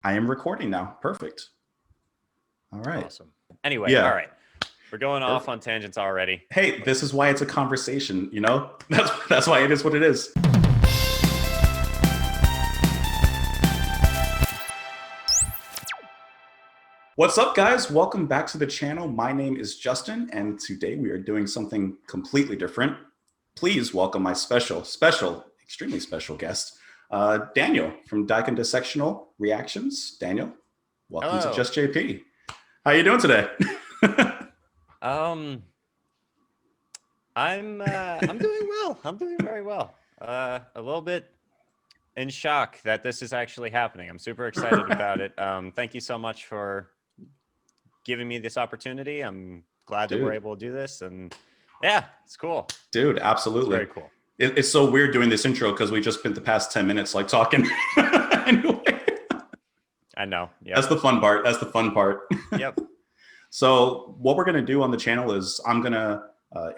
I am recording now. Perfect. All right. Awesome. Anyway, all Yeah. right. We're going off Perfect. on tangents already. Hey, this is why it's a conversation, you know? That's why it is what it is. What's up, guys? Welcome back to the channel. My name is Justin, and today we are doing something completely different. Please welcome my extremely special guest, Daniel from Dicon Dissectional Reactions. Daniel, welcome to Hello. Just JP. How you doing today? Um, I'm doing well. I'm doing very well. A little bit in shock that this is actually happening. I'm super excited about it. Thank you so much for giving me this opportunity. I'm glad that we're Dude, able to do this, and yeah, it's cool. dude, It's absolutely. very cool. It's so weird doing this intro because we just spent the past 10 minutes like talking. Anyway, I know. that's Yep. the fun part. That's the fun part. Yep. So what we're going to do on the channel is I'm going to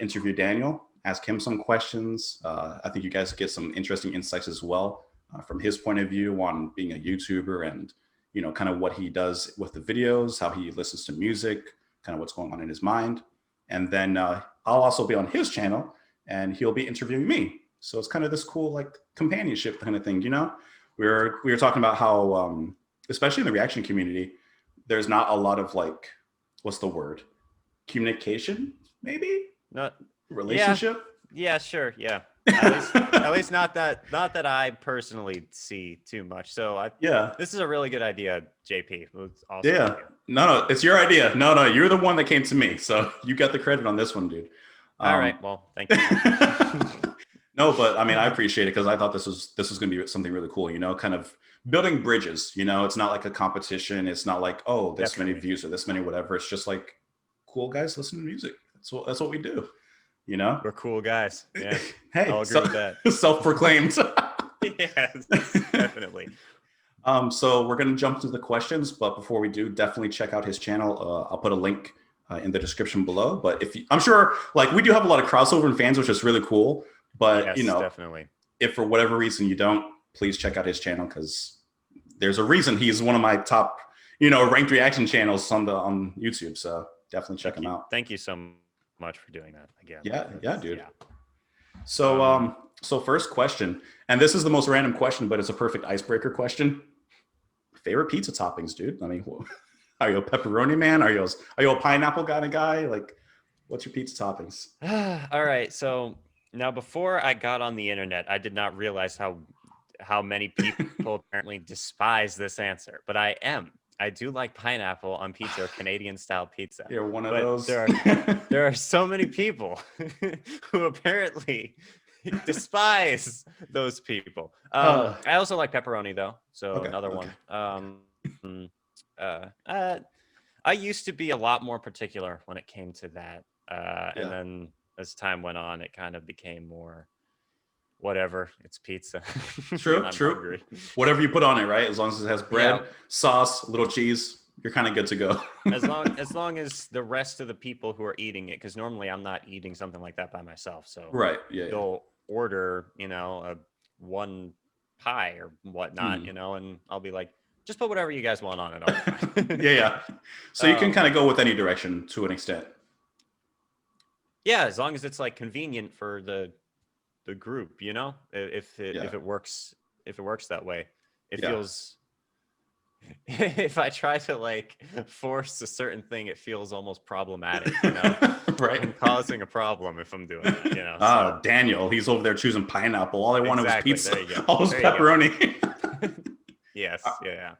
interview Daniel, ask him some questions. I think you guys get some interesting insights as well from his point of view on being a YouTuber and, you know, kind of what he does with the videos, how he listens to music, kind of what's going on in his mind. And then I'll also be on his channel and he'll be interviewing me. So it's kind of this cool like companionship kind of thing, you know? We were talking about how, especially in the reaction community, there's not a lot of like, what's the word? Communication, maybe? Not. Yeah. Relationship? Yeah. Sure. Yeah. At least not that I personally see too much. So Yeah. this is a really good idea, JP. It's awesome Yeah. idea. No, it's your idea. No, you're the one that came to me. So you got the credit on this one, dude. All right. Well, thank you. No, but I mean, I appreciate it because I thought this was going to be something really cool, you know, kind of building bridges, you know, it's not like a competition. It's not like, oh, this many Definitely. views or this many, whatever. It's just like cool guys listen to music. That's what we do, you know? We're cool guys. Yeah. Hey, I'll agree with that. self-proclaimed. Yes, definitely. So we're going to jump to the questions, but before we do, definitely check out his channel. I'll put a link in the description below. But I'm sure, like, we do have a lot of crossover and fans, which is really cool. But Yes, you know, definitely. if for whatever reason you don't, please check out his channel because there's a reason he's one of my top, you know, ranked reaction channels on YouTube. So definitely check him out. Thank you so much for doing that again. Yeah, dude. Yeah. So first question, and this is the most random question, but it's a perfect icebreaker question. Favorite pizza toppings, dude? I mean, are you a pepperoni man? Are you a pineapple kind of guy? Like, what's your pizza toppings? All right. So now, before I got on the internet, I did not realize how many people apparently despise this answer, but I do like pineapple on pizza or Canadian style pizza. You're one of But those. there are so many people who apparently despise those people. I also like pepperoni though, so Okay, another okay. one. Mm, uh, uh, I used to be a lot more particular when it came to that, and Yeah. then as time went on, it kind of became more whatever. It's pizza, and True, I'm true. hungry. Whatever you put on it, right? As long as it has bread, Yeah, sauce, little cheese, you're kind of good to go. as long as the rest of the people who are eating it, because normally I'm not eating something like that by myself, so Right. Yeah. they'll order, a one pie or whatnot, Mm. and I'll be like, just put whatever you guys want on it. I'll be fine. Yeah. So you can kind um, of go with any direction to an extent. yeah, as long as it's like convenient for the group, if it Yeah. if it works that way, it Yeah. feels. If I try to like force a certain thing, it feels almost problematic, Right. I'm causing a problem if I'm doing that, Ah, so Daniel, he's over there choosing pineapple. All I wanted was exactly, pizza. there you go, All was there you go. pepperoni. Yes, yeah.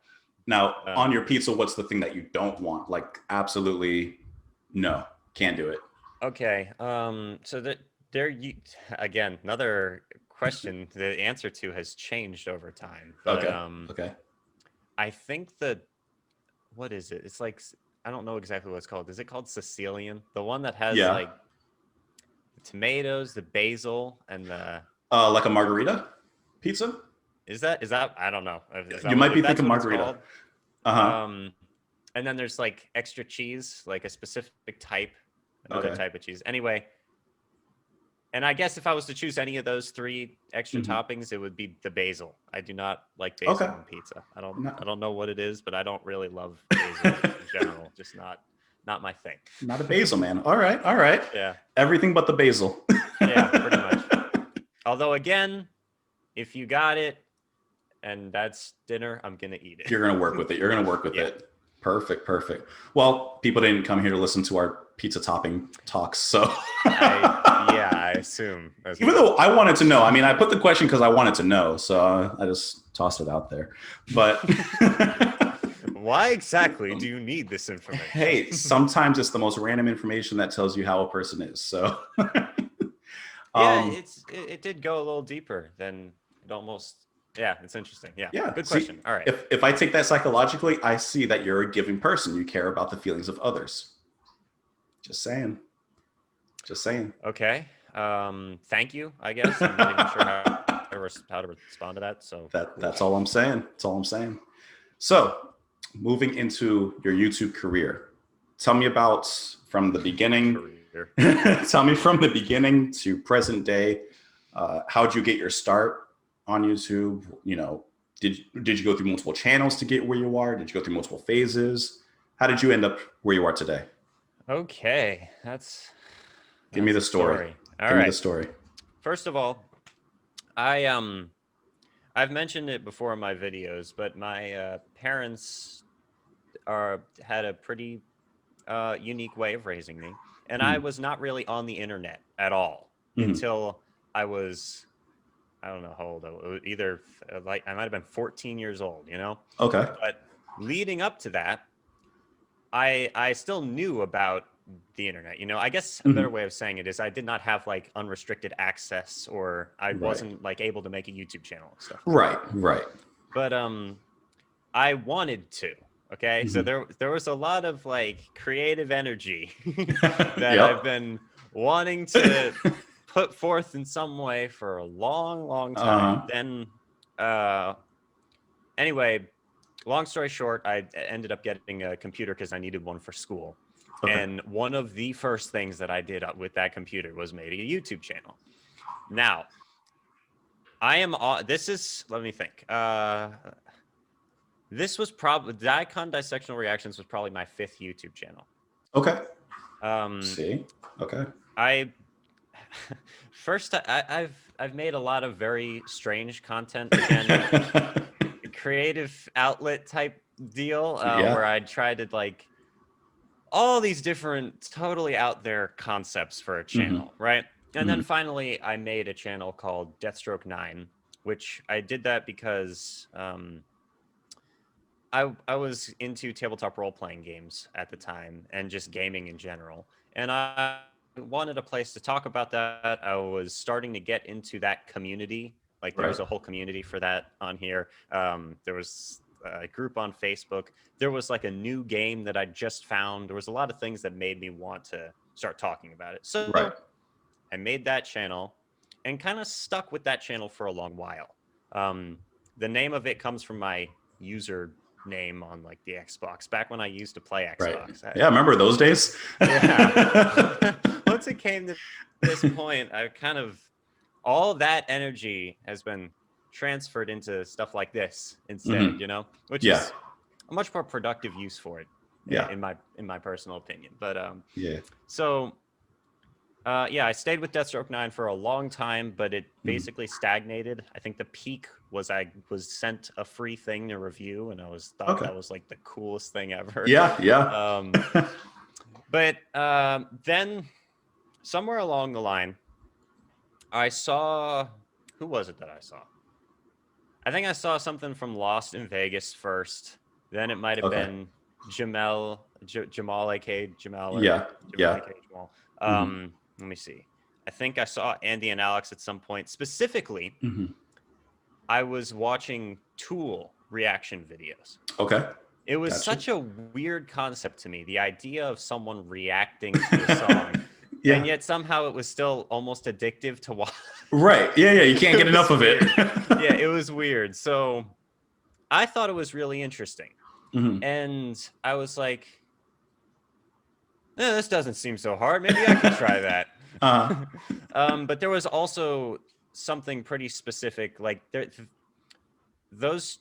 Now, on um your pizza, what's the thing that you don't want? Like, absolutely no, can't do it. okay, so that there you again, another question the answer to has changed over time, but Okay. Okay. I think that what is it? It's like I don't know exactly what it's called. Is it called Sicilian? The one that has Yeah. like the tomatoes, the basil, and the Like a margarita pizza? is that I don't know. Is You that what might if be that's thinking what it's margarita. called? Uh-huh. Um, and then there's like extra cheese, like a specific type, another Okay. type of cheese. Anyway, And I guess if I was to choose any of those 3 extra toppings, it would be the basil. I do not like basil on pizza. I don't know what it is, but I don't really love basil in general. Just not my thing. Not a basil man. All right. Yeah. Everything but the basil. Yeah, pretty much. Although again, if you got it and that's dinner, I'm gonna eat it. You're gonna work with it. Perfect. Well, people didn't come here to listen to our pizza topping talks, so I assume. Even though I wanted to know, I mean, I put the question because I wanted to know, so I just tossed it out there. But why exactly do you need this information? Hey, sometimes it's the most random information that tells you how a person is. So it did go a little deeper than it almost. Yeah, it's interesting. Yeah. Good see, question. All right. If I take that psychologically, I see that you're a giving person. You care about the feelings of others. Just saying. Okay. Thank you, I guess. I'm not even sure how to respond to that. So that's all I'm saying. So moving into your YouTube career, tell me about from the beginning. Tell me from the beginning to present day. How'd you get your start on YouTube? You know, did you go through multiple channels to get where you are? Did you go through multiple phases? How did you end up where you are today? Okay, Give me the story. Give me the story. First of all, I've mentioned it before in my videos, but my parents had a pretty unique way of raising me, and I was not really on the internet at all until I was, I don't know how old I was, either like I might have been 14 years old, you know? Okay. But leading up to that, I still knew about the internet, you know. I guess a better way of saying it is I did not have like unrestricted access, or I wasn't like able to make a YouTube channel and stuff. Right. But I wanted to. Okay, so there was a lot of like creative energy that I've been wanting to put forth in some way for a long time. Then anyway, long story short, I ended up getting a computer because I needed one for school. Okay. And one of the first things that I did with that computer was made a YouTube channel. Now, let me think. This was probably, Dicon Dissectional Reactions was probably my 5th YouTube channel. Okay. See? Okay. I've made a lot of very strange content, again, creative outlet type deal, where I tried to like all these different totally out there concepts for a channel, right? And then finally I made a channel called Deathstroke 9, which I did that because I was into tabletop role-playing games at the time and just gaming in general. And I wanted a place to talk about that. I was starting to get into that community. Like there was a whole community for that on here. There was a group on Facebook. There was like a new game that I just found. There was a lot of things that made me want to start talking about it. So I made that channel and kind of stuck with that channel for a long while. The name of it comes from my user name on like the Xbox back when I used to play Xbox. Yeah, remember those days? Yeah. Once it came to this point, I kind of, all that energy has been transferred into stuff like this instead, you know, which is a much more productive use for it. In my personal opinion. But so I stayed with Deathstroke 9 for a long time, but it basically stagnated. I think the peak was I was sent a free thing to review, and I thought that was like the coolest thing ever. But then somewhere along the line, I saw, who was it that I saw? I think I saw something from Lost in Vegas first. Then it might have been Jamal, aka Jamal. Jamal. Let me see. I think I saw Andy and Alex at some point. Specifically, I was watching Tool reaction videos. Okay. It was such a weird concept to me, the idea of someone reacting to a song. And yet somehow it was still almost addictive to watch. Right. Yeah. You can't get enough of it. Yeah, it was weird. So I thought it was really interesting. And I was like, this doesn't seem so hard. Maybe I could try that. But there was also something pretty specific, like those.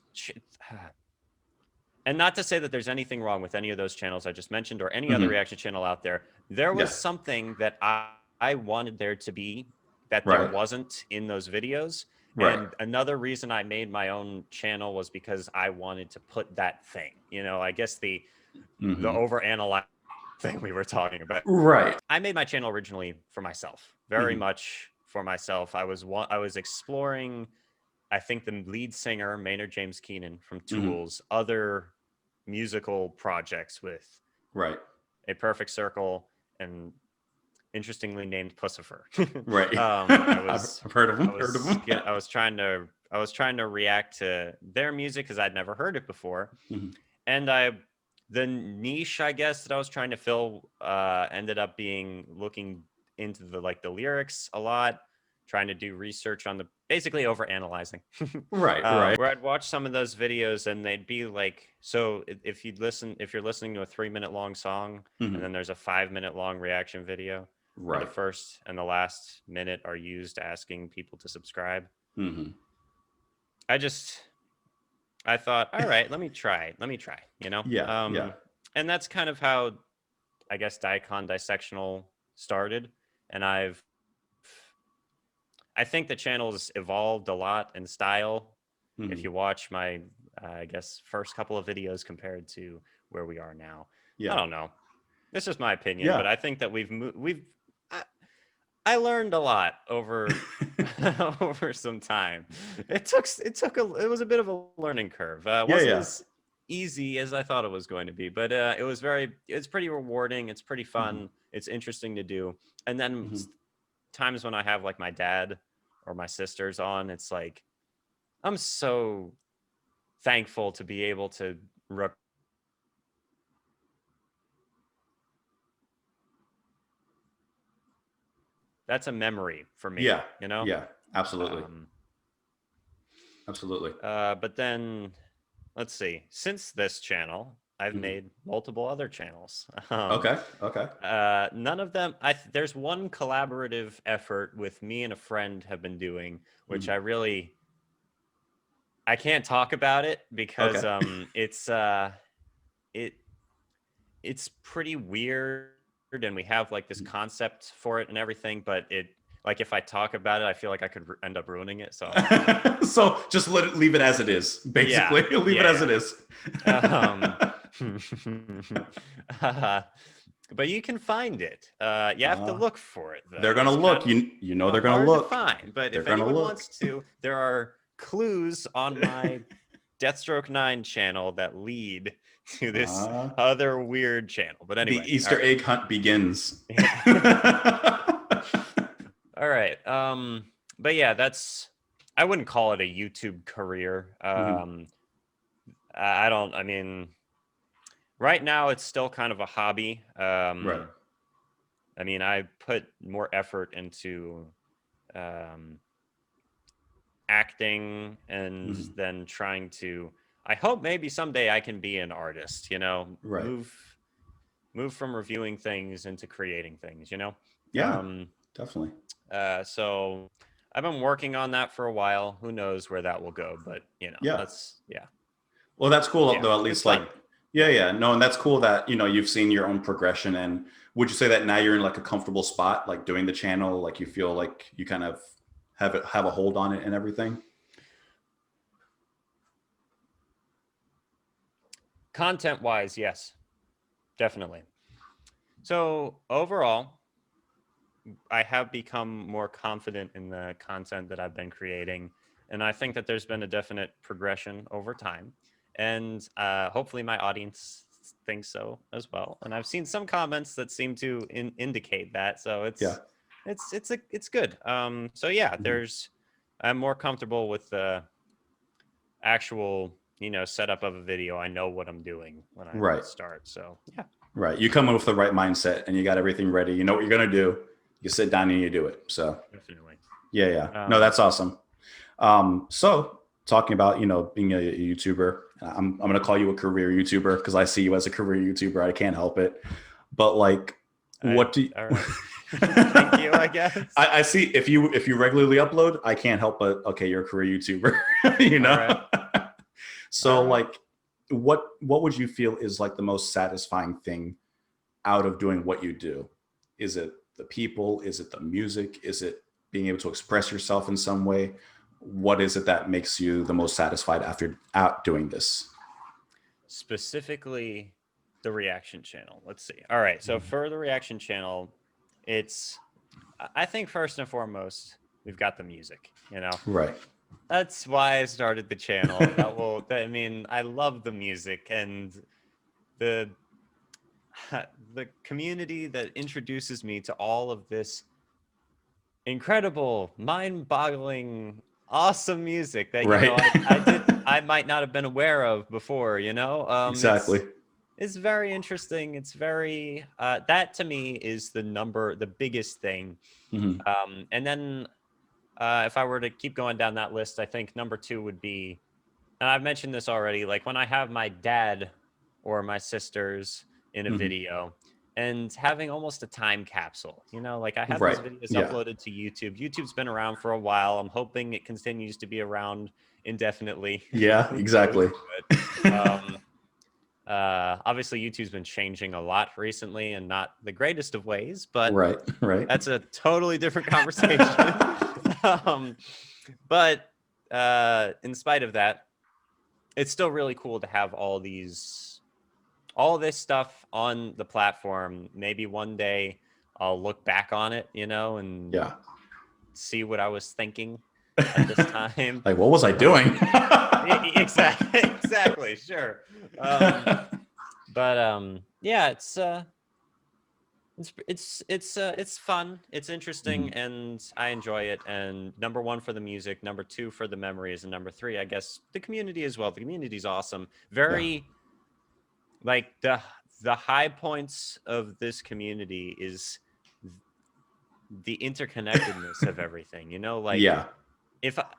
And not to say that there's anything wrong with any of those channels I just mentioned or any other reaction channel out there. There was something that I wanted there to be that there wasn't in those videos. And another reason I made my own channel was because I wanted to put that thing, you know, I guess the overanalyze thing we were talking about. Right. I made my channel originally for myself, very much for myself. I was exploring, I think, the lead singer, Maynard James Keenan from Tool's other musical projects with A Perfect Circle and interestingly named Pussifer. Right. I've heard of him. I was trying to react to their music because I'd never heard it before. And the niche, I guess, that I was trying to fill ended up being looking into the lyrics a lot, trying to do research on basically over analyzing. Where I'd watch some of those videos and they'd be like, so if you're listening to a 3-minute long song and then there's a 5-minute long reaction video, the first and the last minute are used asking people to subscribe. I thought, all right, let me try, you know? And that's kind of how, I guess, Dicon Dissectional started. And I think the channel's evolved a lot in style. If you watch my, I guess, first couple of videos compared to where we are now. I don't know. This is my opinion, but I think that I learned a lot over over some time. It was a bit of a learning curve. Wasn't as easy as I thought it was going to be, but it's pretty rewarding. It's pretty fun. It's interesting to do. And then times when I have like my dad or my sisters on, it's like I'm so thankful to be able to that's a memory for me. You know? Yeah, absolutely. Absolutely. But then let's see, since this channel, I've made multiple other channels. Okay. None of them, there's one collaborative effort with me and a friend have been doing, which I can't talk about it because it's pretty weird, and we have like this concept for it and everything, but if I talk about it, I feel like I could end up ruining it. So, so just leave it as it is. Basically, leave it as it is. But you can find it. You have to look for it, though. They're gonna look. You know they're gonna look. Fine, but if anyone wants to, there are clues on my Deathstroke 9 channel that lead to this other weird channel. But anyway, the Easter egg hunt begins. All right. But yeah, I wouldn't call it a YouTube career. I mean, right now it's still kind of a hobby. I mean, I put more effort into acting and then trying to, I hope maybe someday I can be an artist, you know, move from reviewing things into creating things, you know? Definitely. So I've been working on that for a while. Who knows where that will go, but you know, Well, that's cool though, at least like, no, and that's cool that, you know, you've seen your own progression. And would you say that now you're in like a comfortable spot, like doing the channel, like you feel like you kind of have a hold on it and everything? Content wise, yes, definitely. So overall, I have become more confident in the content that I've been creating. And I think that there's been a definite progression over time. And hopefully my audience thinks so as well. And I've seen some comments that seem to indicate that. So it's good. So yeah, I'm more comfortable with the actual, you know, setup of a video. I know what I'm doing when I start. So yeah. Right. You come in with the right mindset and you got everything ready. You know what you're going to do. You sit down and you do it. So definitely. Yeah. No, that's awesome. So talking about, you know, being a YouTuber, I'm going to call you a career YouTuber because I see you as a career YouTuber. I can't help it. But like, Thank you, I guess. I see if you regularly upload, I can't help but okay, you're a career YouTuber, you know. Right. So like, what would you feel is like the most satisfying thing out of doing what you do? Is it the people? Is it the music? Is it being able to express yourself in some way? What is it that makes you the most satisfied after out doing this? Specifically, the reaction channel. Let's see. All right. So for the reaction channel, I think first and foremost, we've got the music, you know? Right. That's why I started the channel. I mean, I love the music and the the community that introduces me to all of this incredible, mind-boggling, awesome music that Right. I might not have been aware of before, you know? Exactly. It's very interesting. It's very that to me is the biggest thing. Mhm. And then if I were to keep going down that list, I think number two would be, and I've mentioned this already, like when I have my dad or my sisters in a Mhm. video and having almost a time capsule, you know, like I have Right. these videos Yeah. uploaded to YouTube. YouTube's been around for a while. I'm hoping it continues to be around indefinitely. Yeah, Who exactly. knows? But, obviously YouTube's been changing a lot recently and not the greatest of ways, but Right. Right. that's a totally different conversation. um, but in spite of that, it's still really cool to have all this stuff on the platform. Maybe one day I'll look back on it, you know, and Yeah. see what I was thinking at this time. Like, what was I doing? Exactly, sure. Yeah, it's fun, it's interesting, Mhm. and I enjoy it. And number one for the music, number two for the memories, and number three, I guess, the community as well. The community's awesome. Yeah. Very like the high points of this community is the interconnectedness of everything. You know, like Yeah.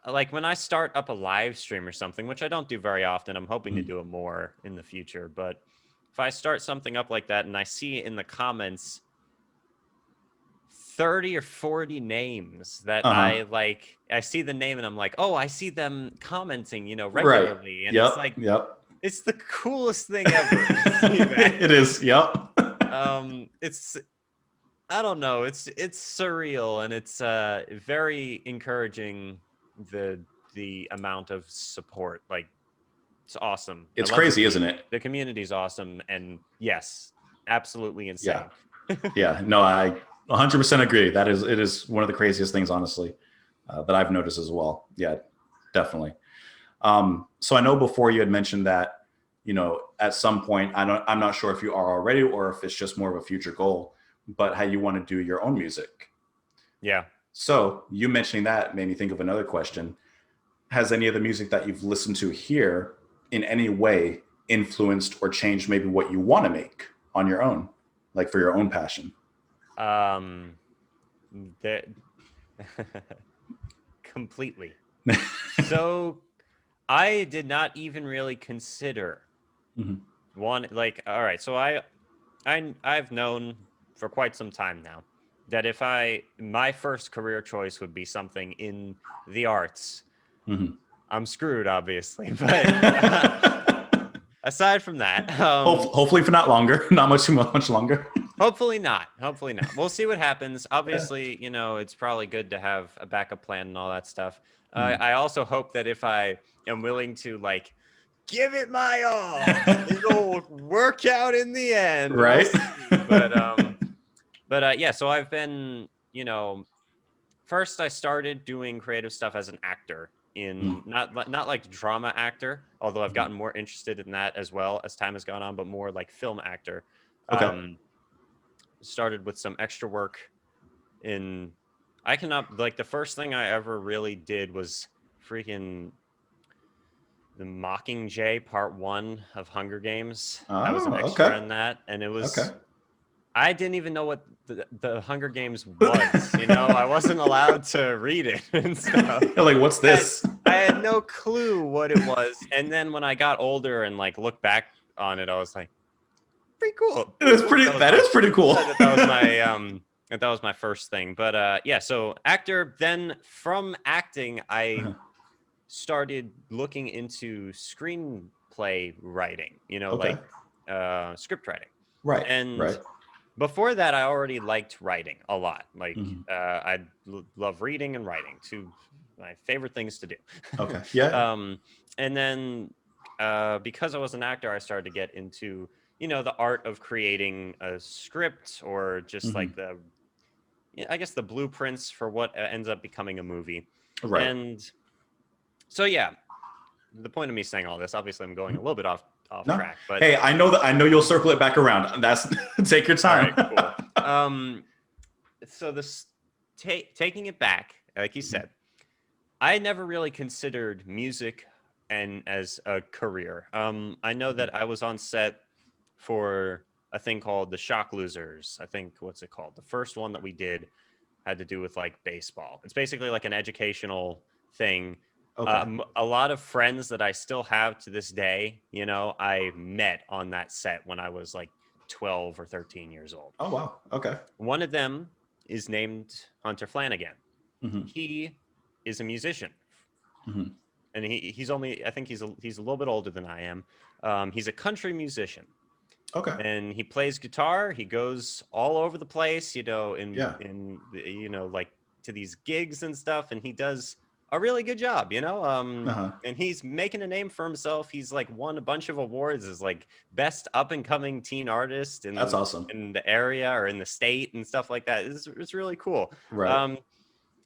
like when I start up a live stream or something, which I don't do very often, I'm hoping to Mhm. do it more in the future. But if I start something up like that and I see in the comments 30 or 40 names that Uh-huh. I see the name and I'm like, oh, I see them commenting, you know, Right. regularly. And it's Yep. like, Yep. it's the coolest thing ever to see that. It is. Yep. It's, I don't know, it's surreal, and it's very encouraging, the amount of support. Like, it's awesome. I It's love the crazy, isn't community. it? The community's awesome, and yes, absolutely Yeah. insane. Yeah. No, I 100% agree. It is one of the craziest things, honestly, that I've noticed as well. Yeah, definitely. So I know before you had mentioned that, you know, at some point, I'm not sure if you are already or if it's just more of a future goal, but how you want to do your own music. Yeah. So you mentioning that made me think of another question. Has any of the music that you've listened to here in any way influenced or changed maybe what you want to make on your own, like for your own passion? Um, the completely. So I did not even really consider Mhm. one, like, all right, so I've known for quite some time now that if my first career choice would be something in the arts. Mhm. I'm screwed, obviously, but aside from that, Hopefully for not longer, not much longer. hopefully not. Hopefully not. We'll see what happens. Obviously, you know, it's probably good to have a backup plan and all that stuff. Mhm. I also hope that if I am willing to, like, give it my all, it'll work out in the end. We'll Right. see. But yeah. So I've been, you know, first I started doing creative stuff as an actor in Mhm. not like drama actor, although I've Mhm. gotten more interested in that as well as time has gone on, but more like film actor. Okay. Um, Started with some extra work in, I cannot, like, the first thing I ever really did was freaking the Mockingjay Part 1 of Hunger Games. I was an Oh, extra okay. in that, and it Okay. was, I didn't even know what the Hunger Games was. You know, I wasn't allowed to read it and stuff. Like, what's this? I had no clue what it was. And then when I got older and like looked back on it, I was like, pretty cool. It's pretty. That is pretty cool. That was my that was my first thing. But yeah, so actor. Then from acting, I started looking into screenplay writing. Okay. Script writing. Right. And Right. before that, I already liked writing a lot. Like Mhm. I love reading and writing, two my favorite things to do. Okay. Yeah. And then because I was an actor, I started to get into the art of creating a script, or just Mhm. like I guess the blueprints for what ends up becoming a movie. Right. And so yeah, the point of me saying all this, obviously I'm going a Mhm. little bit off No. track, but Hey, I know you'll circle it back around. That's take your all time. right, cool. So this taking it back, like you said, I never really considered music and as a career. I know that I was on set for a thing called the Shock Losers. I think, what's it called? The first one that we did had to do with like baseball. It's basically like an educational thing. Okay. A lot of friends that I still have to this day, I met on that set when I was like 12 or 13 years old. Oh wow. Okay. One of them is named Hunter Flanagan. Hmm. He is a musician, Hmm. and he's only, I think he's a little bit older than I am. He's a country musician, Okay. and he plays guitar. He goes all over the place, Yeah. like to these gigs and stuff, and he does a really good job, Uh-huh. and he's making a name for himself. He's like won a bunch of awards as like best up and coming teen artist That's awesome. in the area or in the state and stuff like that. It's really cool. Right. Um,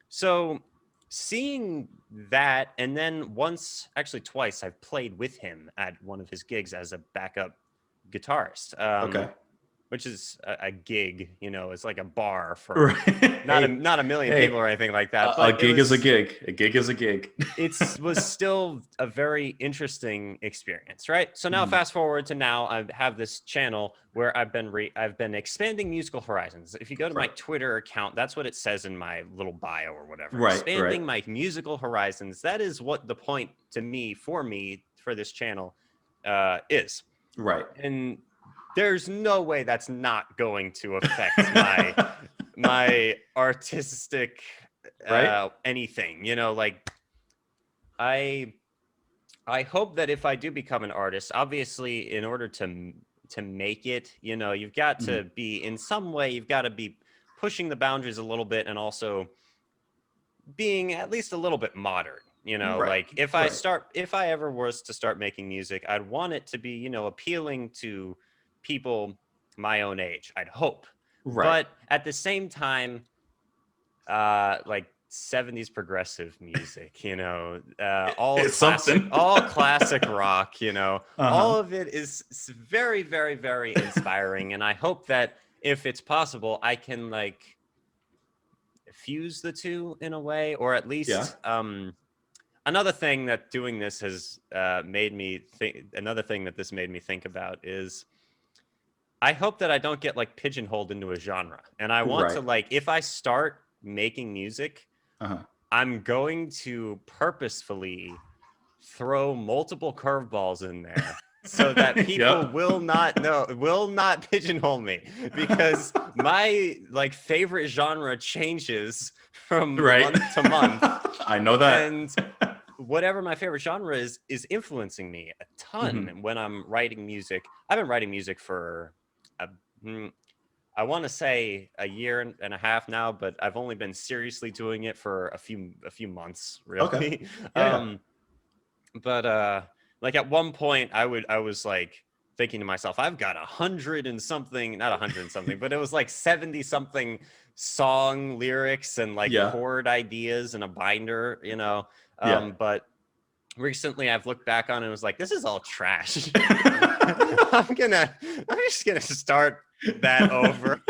so seeing that, and then once, actually twice, I've played with him at one of his gigs as a backup guitarist. Okay. Which is a gig, it's like a bar for Right. not a million Hey, people or anything like that. a But gig is a gig. A gig is a gig. it was still a very interesting experience, right? So now, Mhm. fast forward to now, I have this channel where I've been expanding musical horizons. If you go to my Right. Twitter account, that's what it says in my little bio or whatever. Right. Expanding Right. my musical horizons. That is what the point to me for this channel is. Right. And there's no way that's not going to affect my artistic Right. anything. Like I hope that if I do become an artist, obviously in order to make it, you've got to Mhm. be in some way, you've got to be pushing the boundaries a little bit, and also being at least a little bit modern. Right. Like if Right. I ever was to start making music, I'd want it to be, appealing to people my own age, I'd hope. Right. But at the same time, like 70s progressive music, It's something. all classic rock, all Uh-huh. of it is very, very, very inspiring. And I hope that if it's possible, I can like fuse the two in a way, or at Yeah. least another thing that doing this has made me think. Another thing that this made me think about is I hope that I don't get like pigeonholed into a genre. And I want to, Right. like, if I start making music, Uh-huh. I'm going to purposefully throw multiple curveballs in there so that people Yep. will not pigeonhole me, because my like favorite genre changes from Right. month to month, I know that. and whatever my favorite genre is influencing me a ton Mhm. when I'm writing music. I've been writing music for a, I want to say a year and a half now, but I've only been seriously doing it for a few months, Okay. really. Yeah, yeah. But like at one point I was like thinking to myself, I've got 100 and something, not 100 and something, but it was like 70 something song lyrics and like Yeah. chord ideas in a binder, Yeah. but recently I've looked back on it and was like, this is all trash. I'm just gonna start that over.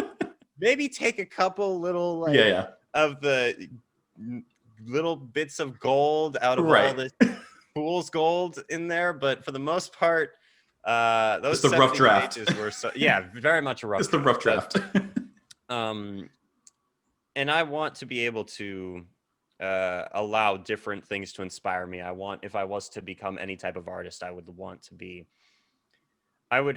Maybe take a couple little like Yeah, yeah. of the little bits of gold out of all Right. the fool's gold in there, but for the most part, It's those the rough 70 draft. pages were very much a rough It's the draft. rough draft. Um, and I want to be able to allow different things to inspire me. If I was to become any type of artist, I would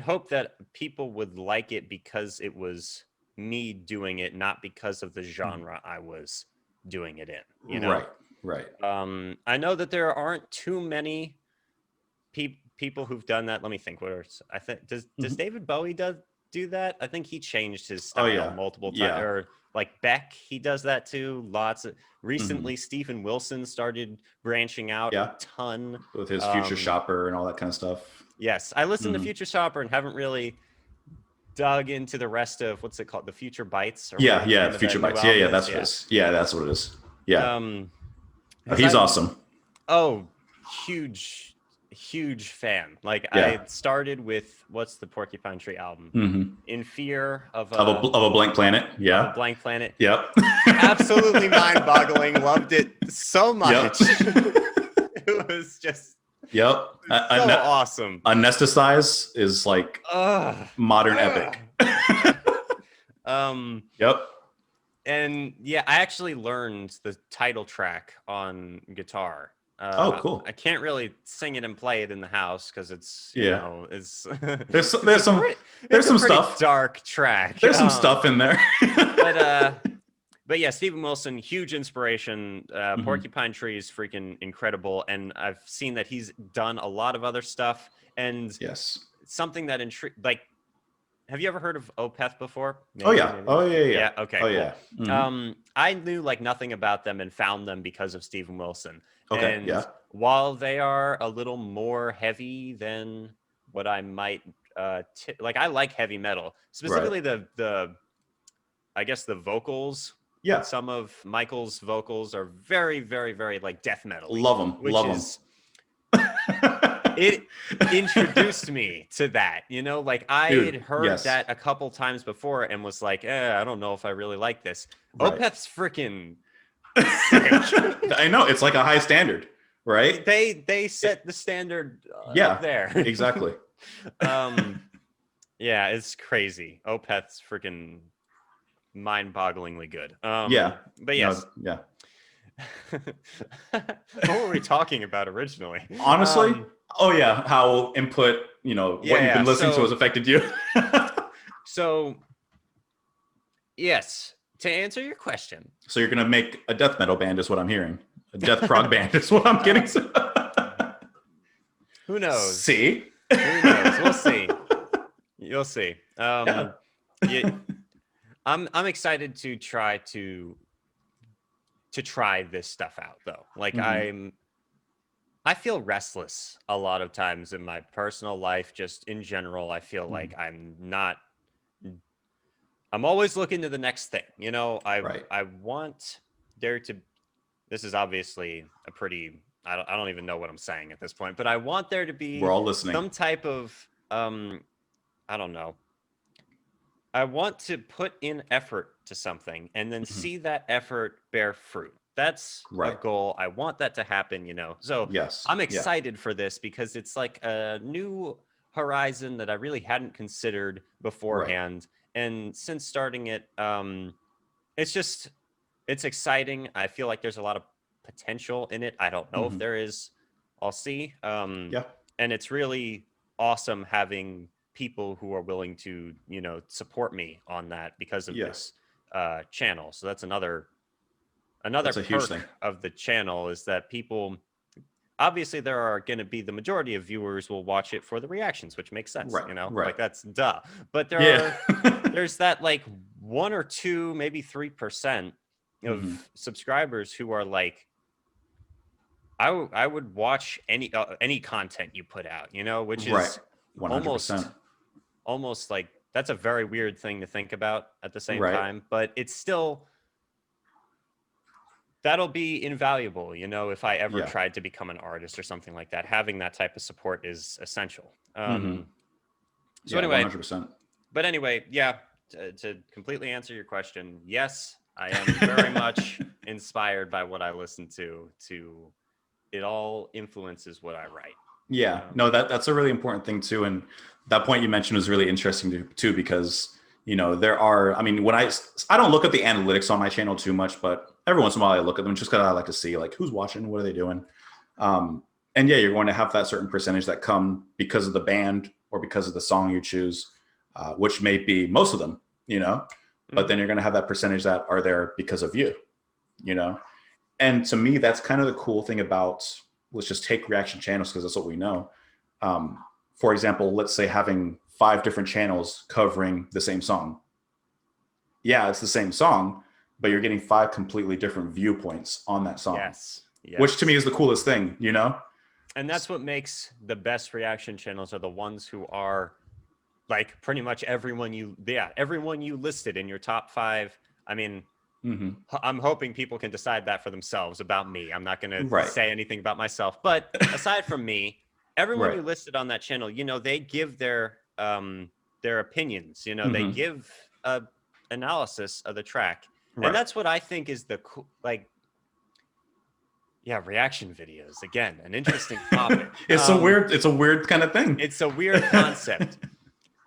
hope that people would like it because it was me doing it, not because of the genre I was doing it in, you know? Right. I know that there aren't too many people who've done that. Let me think. I think does David Bowie do that? I think he changed his style multiple times. Yeah. Or like Beck, he does that too. Recently, Stephen Wilson started branching out a ton with his Future Shopper and all that kind of stuff. Yes, I listened to Future Shopper and haven't really dug into the rest of what's it called, the Future Bites. Or Future Bites. That's what it is. Yeah, he's awesome. Oh, huge fan. Like I started with what's the Porcupine Tree album? In Fear of a Blank Planet. Yeah, of a Blank Planet. Yep. Absolutely mind-boggling. Loved it so much. It was just. Yep. So awesome. Anesthetize is like modern epic. Yep. And yeah, I actually learned the title track on guitar. Cool. I can't really sing it and play it in the house because it's you know, it's there's some stuff, dark track. There's some stuff in there. But yeah, Stephen Wilson, huge inspiration. Porcupine Tree is freaking incredible, and I've seen that he's done a lot of other stuff. And something that like, have you ever heard of Opeth before? Maybe. Yeah. Okay. Cool. I knew like nothing about them and found them because of Stephen Wilson. And while they are a little more heavy than what I might like, I like heavy metal, specifically the I guess the vocals. Yeah. Some of Michael's vocals are very, very, very like death metal. Love them. It introduced me to that, you know, like I had heard that a couple times before and was like, I don't know if I really like this. Opeth's freaking sick. I know, it's like a high standard, right? They set the standard up there. Exactly. Yeah, it's crazy. Opeth's freaking mind-bogglingly good. But yes. What were we talking about originally? Honestly, how input, what you've been listening to has affected you. So, yes, to answer your question. So you're gonna make a death metal band, is what I'm hearing. A death prog band is what I'm getting. Who knows? See? Who knows? We'll see. You'll see. I'm excited to try this stuff out though. Like I feel restless a lot of times in my personal life, just in general. I feel like I'm always looking to the next thing, you know. I want there to, this is obviously a pretty, I don't even know what I'm saying at this point, but I want there to be, we're all listening, some type of I don't know. I want to put in effort to something and then see that effort bear fruit. That's a goal. I want that to happen, you know. So I'm excited for this because it's like a new horizon that I really hadn't considered beforehand. And since starting it, it's exciting. I feel like there's a lot of potential in it. I don't know if there is. I'll see. And it's really awesome having people who are willing to, you know, support me on that because of this channel. So that's another perk of the channel, is that people, obviously there are going to be, the majority of viewers will watch it for the reactions, which makes sense, you know, like that's duh. But there's that like 1 or 2, maybe 3% of subscribers who are like, I would watch any content you put out, you know, which is 100%. Almost like, that's a very weird thing to think about at the same time, but it's still, that'll be invaluable, you know, if I ever tried to become an artist or something like that. Having that type of support is essential. So anyway, 100%. But anyway, to completely answer your question, yes, I am very much inspired by what I listen to. It all influences what I write. Yeah, no, that's a really important thing too. And that point you mentioned was really interesting too, because, you know, there are, I mean, when I don't look at the analytics on my channel too much, but every once in a while I look at them just because I like to see like who's watching, what are they doing? And you're going to have that certain percentage that come because of the band or because of the song you choose, which may be most of them, you know, but then you're going to have that percentage that are there because of you, you know? And to me, that's kind of the cool thing about, let's just take reaction channels because that's what we know. For example, let's say having 5 different channels covering the same song. Yeah, it's the same song, but you're getting 5 completely different viewpoints on that song. Yes. Which to me is the coolest thing, you know? And that's what makes the best reaction channels are the ones who are like pretty much everyone you listed in your top 5. I mean, I'm hoping people can decide that for themselves about me. I'm not going to say anything about myself, but aside from me, everyone you listed on that channel, you know, they give their opinions, you know, they give a analysis of the track. And that's what I think is the cool, like, reaction videos. Again, an interesting topic. It's a weird kind of thing. It's a weird concept.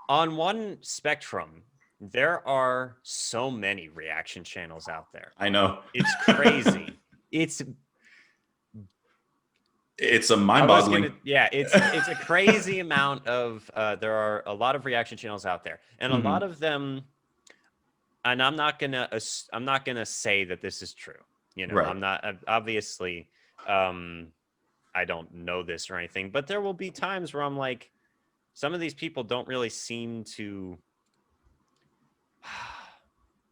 On one spectrum, there are so many reaction channels out there. I know. It's crazy. It's a mind-boggling. It's a crazy amount of there are a lot of reaction channels out there, and a lot of them, and I'm not gonna say that this is true. You know, I'm not obviously I don't know this or anything, but there will be times where I'm like, some of these people don't really seem to.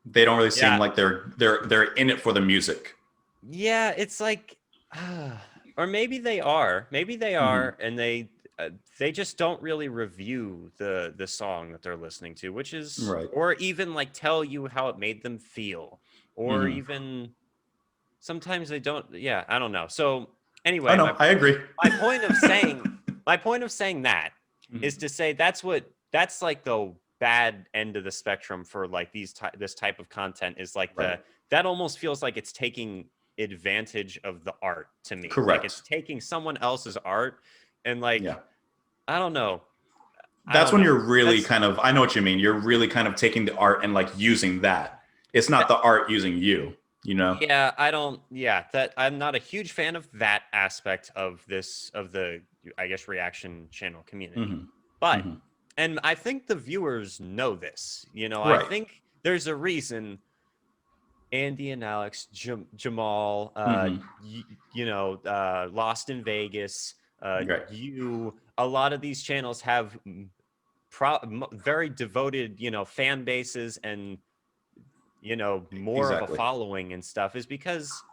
They don't really seem like they're in it for the music. Yeah, it's like, or maybe they are. Maybe they are, and they just don't really review the song that they're listening to, which is or even like tell you how it made them feel, or even sometimes they don't. Yeah, I don't know. So anyway, I agree. My point of saying that is to say that's like the bad end of the spectrum for like this type of content is like that almost feels like it's taking advantage of the art to me. Correct. Like it's taking someone else's art and like I don't know. That's when you're really kind of, I know what you mean. You're really kind of taking the art and like using that. It's not the art using you, you know? Yeah, that I'm not a huge fan of that aspect of the I guess reaction channel community. But and I think the viewers know this, you know, I think there's a reason Andy and Alex, Jamal, you know, Lost in Vegas, a lot of these channels have very devoted, you know, fan bases and, you know, more of a following and stuff is because,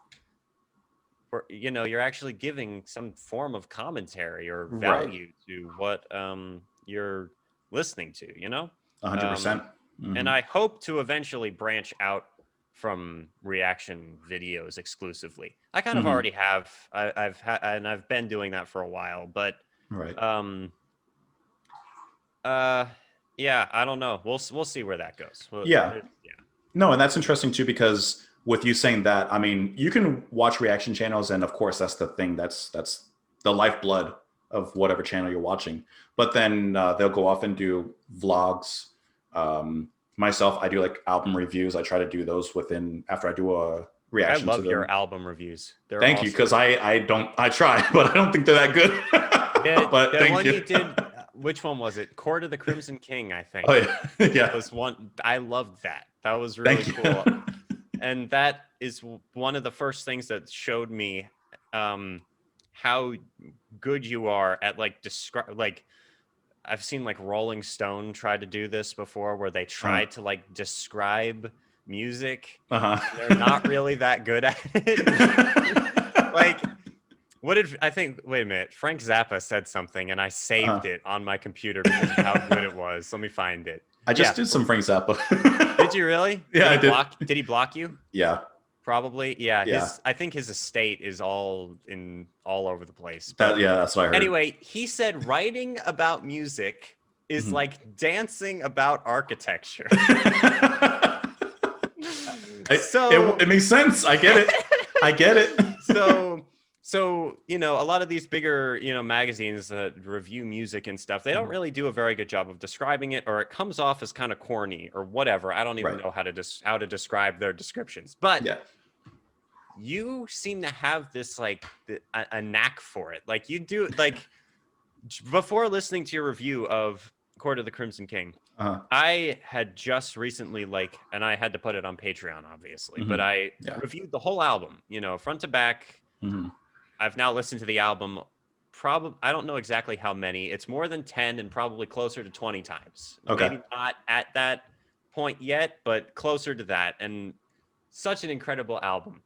you know, you're actually giving some form of commentary or value to what you're listening to, you know? 100%. And I hope to eventually branch out from reaction videos exclusively. I kind of already have. I've been doing that for a while, but yeah, I don't know. We'll see where that goes. No, and that's interesting too, because with you saying that, I mean, you can watch reaction channels, and of course, that's the thing. That's the lifeblood of whatever channel you're watching. But then they'll go off and do vlogs. Myself, I do like album reviews. I try to do those after I do a reaction. I love your album reviews. Thank you, because I try, but I don't think they're that good. But the thank one you. you did, which one was it? Court of the Crimson King, I think. Oh yeah, That was one. I loved that. That was really cool. And that is one of the first things that showed me how good you are at like I've seen like Rolling Stone try to do this before, where they try to like describe music. They're not really that good at it. Like, wait a minute, Frank Zappa said something and I saved it on my computer because of how good it was. Let me find it. I just did some Frank Zappa. Did you really? Yeah, I did. Did he block you? Yeah. Probably. Yeah. I think his estate is all over the place. But that's what I heard. Anyway, he said writing about music is like dancing about architecture. It makes sense. I get it. So, you know, a lot of these bigger, you know, magazines that review music and stuff, they don't really do a very good job of describing it, or it comes off as kind of corny or whatever. I don't even know how to describe their descriptions. But you seem to have this like a knack for it. Like you do, like before listening to your review of Court of the Crimson King. Uh-huh. I had just recently and I had to put it on Patreon, obviously, but I reviewed the whole album, front to back. I've now listened to the album I don't know exactly how many. It's more than 10 and probably closer to 20 times. Okay. Maybe not at that point yet, but closer to that. And such an incredible album.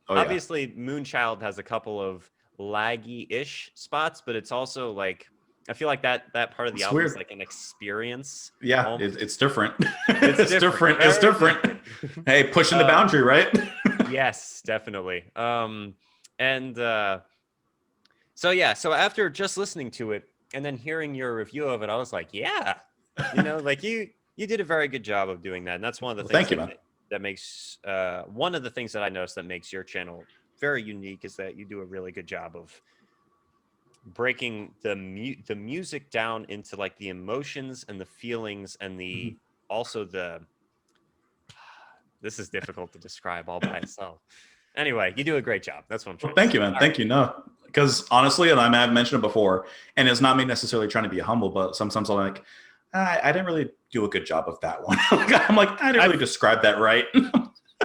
Obviously, Moonchild has a couple of laggy-ish spots, but it's also I feel like that part of the album is like an experience. Yeah, it's different. It's different. It's different. Hey, pushing the boundary, right? Yes, definitely. So after just listening to it and then hearing your review of it, I was like, yeah, you did a very good job of doing that. And that's one of the things that makes one of the things that I noticed that makes your channel very unique is that you do a really good job of breaking the music down into the emotions and the feelings and this is difficult to describe all by itself. Anyway, you do a great job. That's what I'm trying to say. Thank you, man. Thank you. No, because honestly, and I've mentioned it before, and it's not me necessarily trying to be humble, but sometimes I'm like, I didn't really do a good job of that one. I'm like, I didn't really describe that right.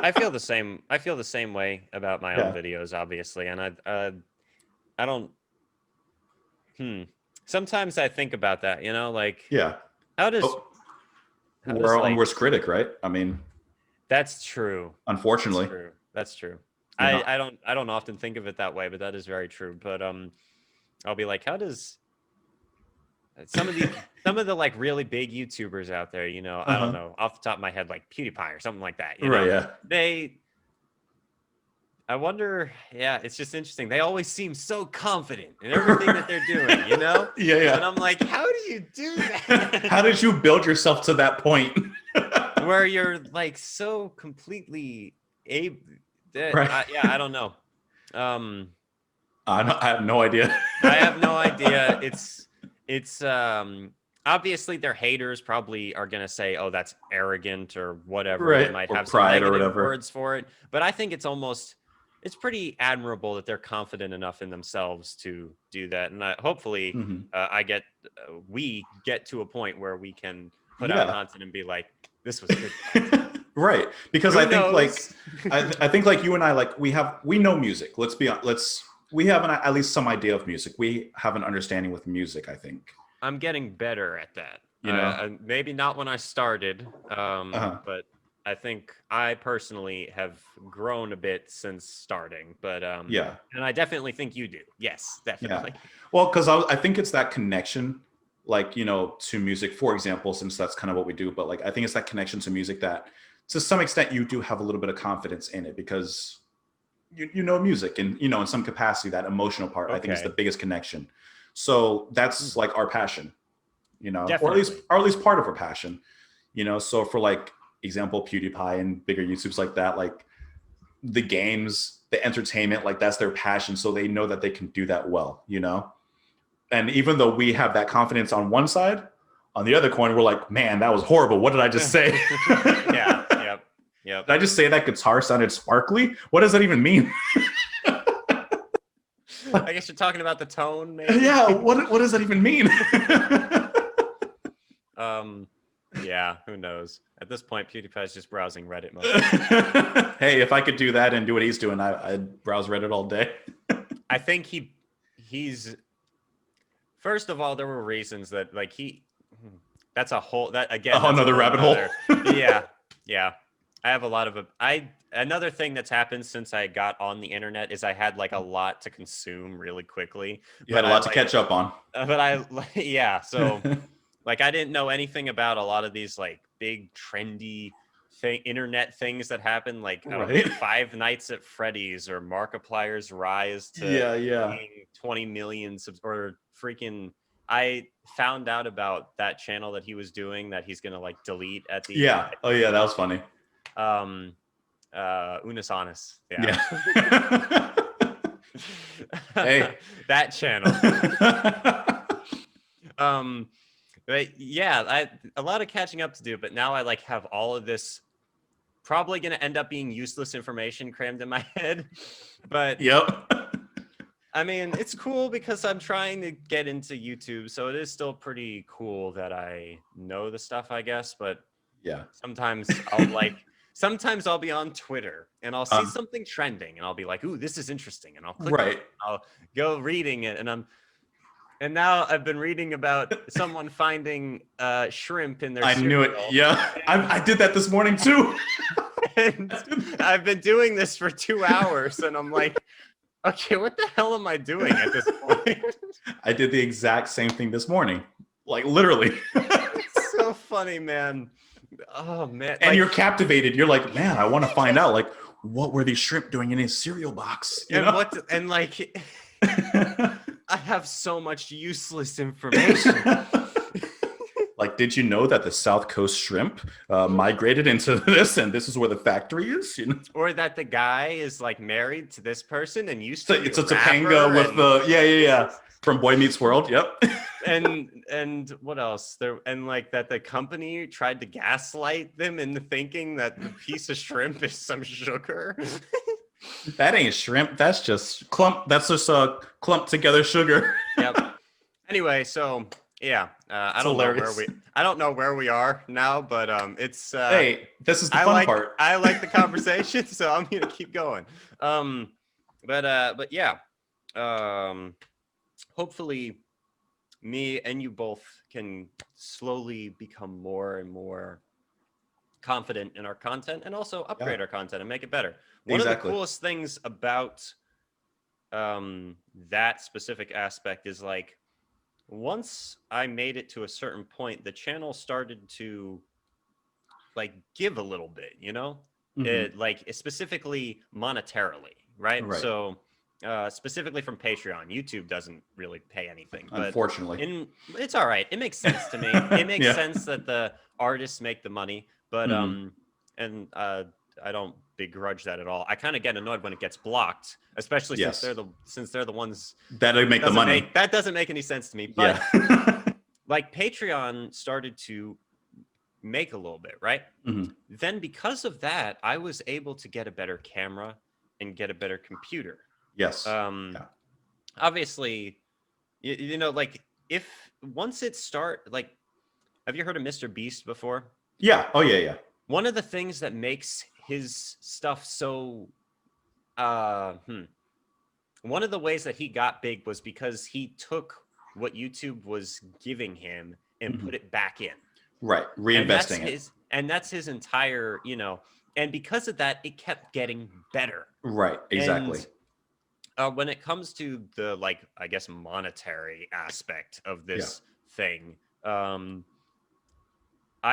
I feel the same. I feel the same way about my own videos, obviously, and I don't. Sometimes I think about that, how does we're our own worst critic, right? I mean, that's true. Unfortunately, that's true. I don't often think of it that way, but that is very true. But I'll be like, how does some of the really big YouTubers out there, I don't know, off the top of my head, like PewDiePie or something like that, I wonder, it's just interesting. They always seem so confident in everything that they're doing, Yeah. And I'm like, how do you do that? How did you build yourself to that point? Where you're so completely able. Right. I don't know. I have no idea. I have no idea. It's obviously their haters probably are gonna say, "Oh, that's arrogant" or whatever. Right. They might or have pride some or negative whatever. words for it, but I think it's pretty admirable that they're confident enough in themselves to do that. And hopefully, we get to a point where we can put out content and be like, "This was good." Right, because I think you and I we know music. We have at least some idea of music. We have an understanding with music. I think I'm getting better at that. Maybe not when I started, but I think I personally have grown a bit since starting. But and I definitely think you do. Yes, definitely. Yeah. Well, because I think it's that connection, to music, for example, since that's kind of what we do. But I think it's that connection to music that, to some extent, you do have a little bit of confidence in it because you know music, and in some capacity that emotional part I think is the biggest connection. So that's our passion, or at least part of our passion, So for example, PewDiePie and bigger YouTubes like that, the games, the entertainment, that's their passion. So they know that they can do that well, And even though we have that confidence on one side, on the other coin, we're like, man, that was horrible. What did I just say? Yep. Did I just say that guitar sounded sparkly? What does that even mean? I guess you're talking about the tone, maybe? Yeah, what does that even mean? Yeah, who knows? At this point, PewDiePie's just browsing Reddit mostly. Hey, if I could do that and do what he's doing, I'd browse Reddit all day. I think he's... First of all, there were reasons that, that's a whole... That again, that's another rabbit hole. Yeah. I have a lot of... Another thing that's happened since I got on the internet is I had a lot to consume really quickly. You had a lot to catch up on. So I didn't know anything about a lot of these big trendy internet things that happen, Five Nights at Freddy's or Markiplier's rise to 20 million or freaking... I found out about that channel that he was doing that he's gonna delete at the end. Oh yeah, that was funny. Unis Honest. Yeah. Hey, that channel. But a lot of catching up to do, but now I have all of this probably going to end up being useless information crammed in my head. But I mean, it's cool because I'm trying to get into YouTube, so it is still pretty cool that I know the stuff, I guess. But Yeah. sometimes I'll be on Twitter and I'll see something trending and I'll be like, ooh, this is interesting. And I'll click on it, and I'll go reading it. And now I've been reading about someone finding shrimp in their I cereal. knew it. Yeah. I did that this morning too. And I've been doing this for 2 hours and I'm like, okay, what the hell am I doing at this point? I did the exact same thing this morning. Like literally. It's so funny, man. Oh man. And you're captivated. You're like, man, I want to find out like what were these shrimp doing in his cereal box? You know? I have so much useless information. Like, did you know that the South Coast shrimp migrated into this, and this is where the factory is? You know? Or that the guy is like married to this person and used to. It's a Topanga with the from Boy Meets World. Yep. and what else? And like that the company tried to gaslight them into thinking that the piece of shrimp is some sugar. That ain't shrimp. That's just clump. That's just clumped together sugar. Yep. Anyway, so yeah, I don't know where we are now, but it's hey, this is the fun part. I like the conversation, so I'm gonna keep going. But yeah, hopefully, me and you both can slowly become more and more confident in our content, and also upgrade our content and make it better. One of the coolest things about that specific aspect is like, once I made it to a certain point, the channel started to like give a little bit, you know, like specifically monetarily, right? So specifically from Patreon, YouTube doesn't really pay anything, but unfortunately. It's all right. It makes sense to me. It makes sense that the artists make the money, but I don't begrudge that at all. I kind of get annoyed when it gets blocked, especially since they're the ones that make the money. That doesn't make any sense to me. But like Patreon started to make a little bit, right? Then because of that, I was able to get a better camera and get a better computer. Yes. Obviously, you know, like if once it like, have you heard of Mr. Beast before? Yeah. Oh yeah. One of the things that makes his stuff so one of the ways that he got big was because he took what YouTube was giving him and put it back in. Right. Reinvesting it. And that's his entire, you know, and because of that, it kept getting better. Right. Exactly. And, when it comes to the, like, I guess, monetary aspect of this thing, I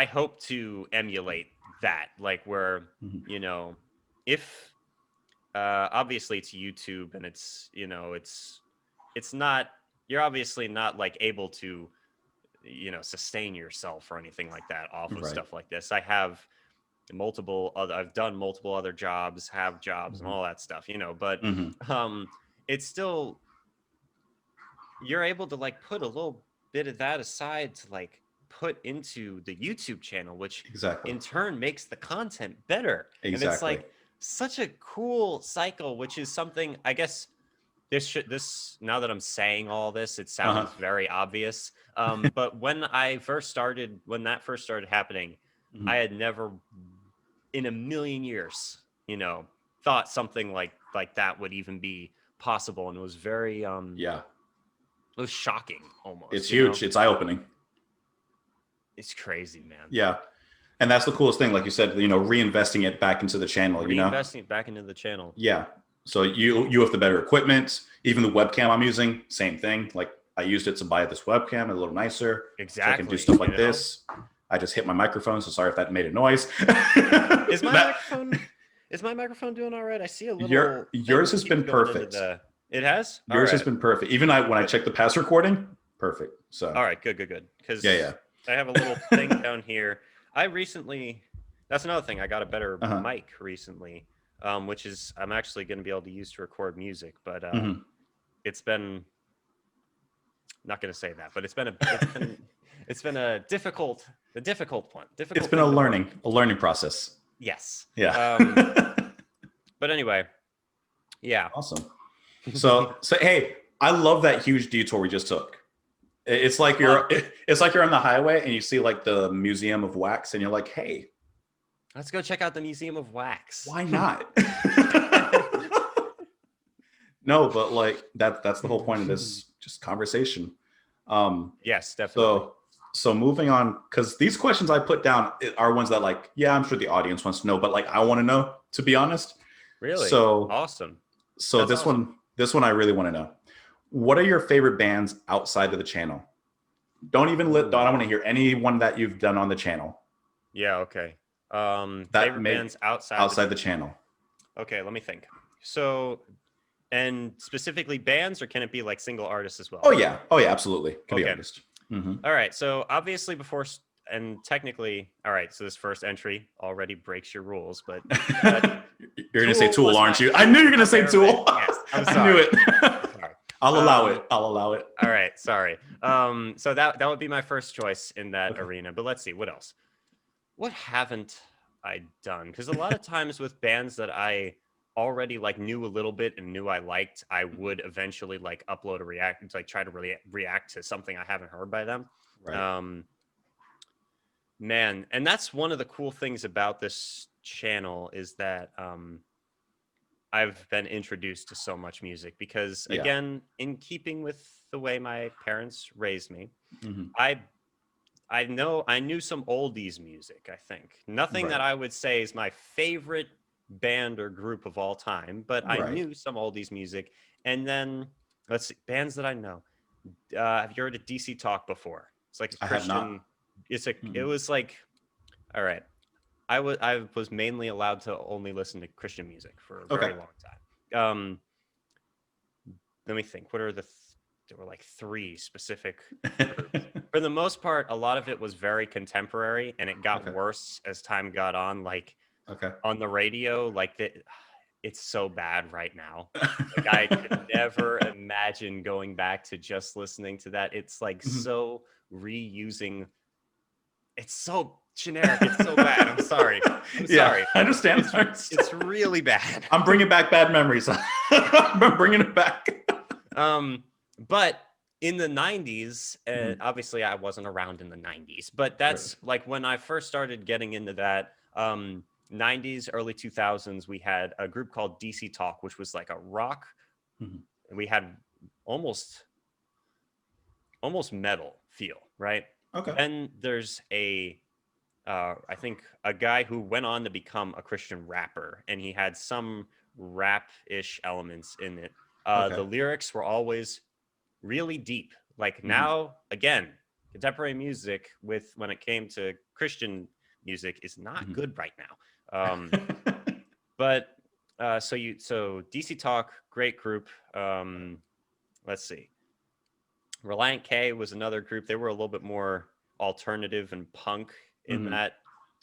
hope to emulate that, like where, you know, if obviously it's YouTube and it's, you know, it's not, you're obviously not like able to, you know, sustain yourself or anything like that off of stuff like this. I've done multiple other jobs, have jobs and all that stuff, you know, but it's still, you're able to like put a little bit of that aside to like put into the YouTube channel, which in turn makes the content better. And it's like such a cool cycle, which is something, I guess this now that I'm saying all this, it sounds very obvious. But when that first started happening, I had never in a million years, you know, thought something like that would even be possible. And it was very, it was shocking almost. It's huge. It's eye-opening. It's crazy, man. Yeah. And that's the coolest thing. Like you said, you know, reinvesting it back into the channel, Reinvesting it back into the channel. Yeah. So you have the better equipment, even the webcam I'm using, same thing. Like I used it to buy this webcam, a little nicer. Exactly. So I can do stuff like this. I just hit my microphone. So sorry if that made a noise. Is my microphone doing all right? I see a little. Yours has been perfect. It has? Yours has been perfect. Even when I checked the past recording, perfect. So. All right. Good. Because I have a little thing down here. That's another thing. I got a better mic recently, which is I'm actually going to be able to use to record music. But it's been, not going to say that, but it's been a difficult one. It's been a learning process. Yes. Yeah. But anyway, yeah. Awesome. So hey, I love that huge detour we just took. It's like you're on the highway and you see like the Museum of Wax, and you're like, hey, Let's go check out the Museum of Wax. why not? No, but like that's the whole point of this just conversation. Yes, definitely. So moving on, because these questions I put down are ones that like, yeah, I'm sure the audience wants to know, but like I want to know, to be honest. Really? So Awesome. So That's awesome. this one I really want to know. What are your favorite bands outside of the channel? Don't even I don't want to hear anyone that you've done on the channel. Yeah, okay. That Favorite bands outside the channel. Okay, let me think. So, and specifically bands, or can it be like single artists as well? Oh yeah, absolutely. Can be Okay. artist. Mm-hmm. All right. So obviously and technically, all right. So this first entry already breaks your rules, but you're gonna say Tool Tool, was aren't my you? I knew you're gonna say favorite Tool. band. Yes, I'm I sorry. knew it. Sorry. I'll allow it. I'll allow it. All right. Sorry. So that would be my first choice in that arena. But let's see what else. What haven't I done? Because a lot of times with bands that I already like knew a little bit and knew I liked, I would eventually like upload a react, like try to really react to something I haven't heard by them. Right. Man, and that's one of the cool things about this channel is that I've been introduced to so much music because, again, in keeping with the way my parents raised me, I knew some oldies music. I think nothing that I would say is my favorite band or group of all time, but I knew some oldies music. And then let's see, bands that I know. Have you heard of DC Talk before? It's like a Christian. I have not. It was like, all right. I was mainly allowed to only listen to Christian music for a very long time. Let me think. What are there were like 3 specific groups. For the most part, a lot of it was very contemporary, and it got worse as time got on. Like on the radio, like it's so bad right now. Like I could never imagine going back to just listening to that. It's like so reusing. It's so generic. It's so bad. I'm sorry. Sorry. I understand. It's really bad. I'm bringing back bad memories. I'm bringing it back. But in the 90s, obviously I wasn't around in the 90s, but that's like when I first started getting into that 90s, early 2000s, we had a group called DC Talk, which was like a rock. We had almost metal feel, right? Then there's I think a guy who went on to become a Christian rapper, and he had some rap-ish elements in it. The lyrics were always really deep. Like now, again, contemporary music when it came to Christian music is not good right now. But so DC Talk, great group. Let's see. Reliant K was another group. They were a little bit more alternative and punk in that.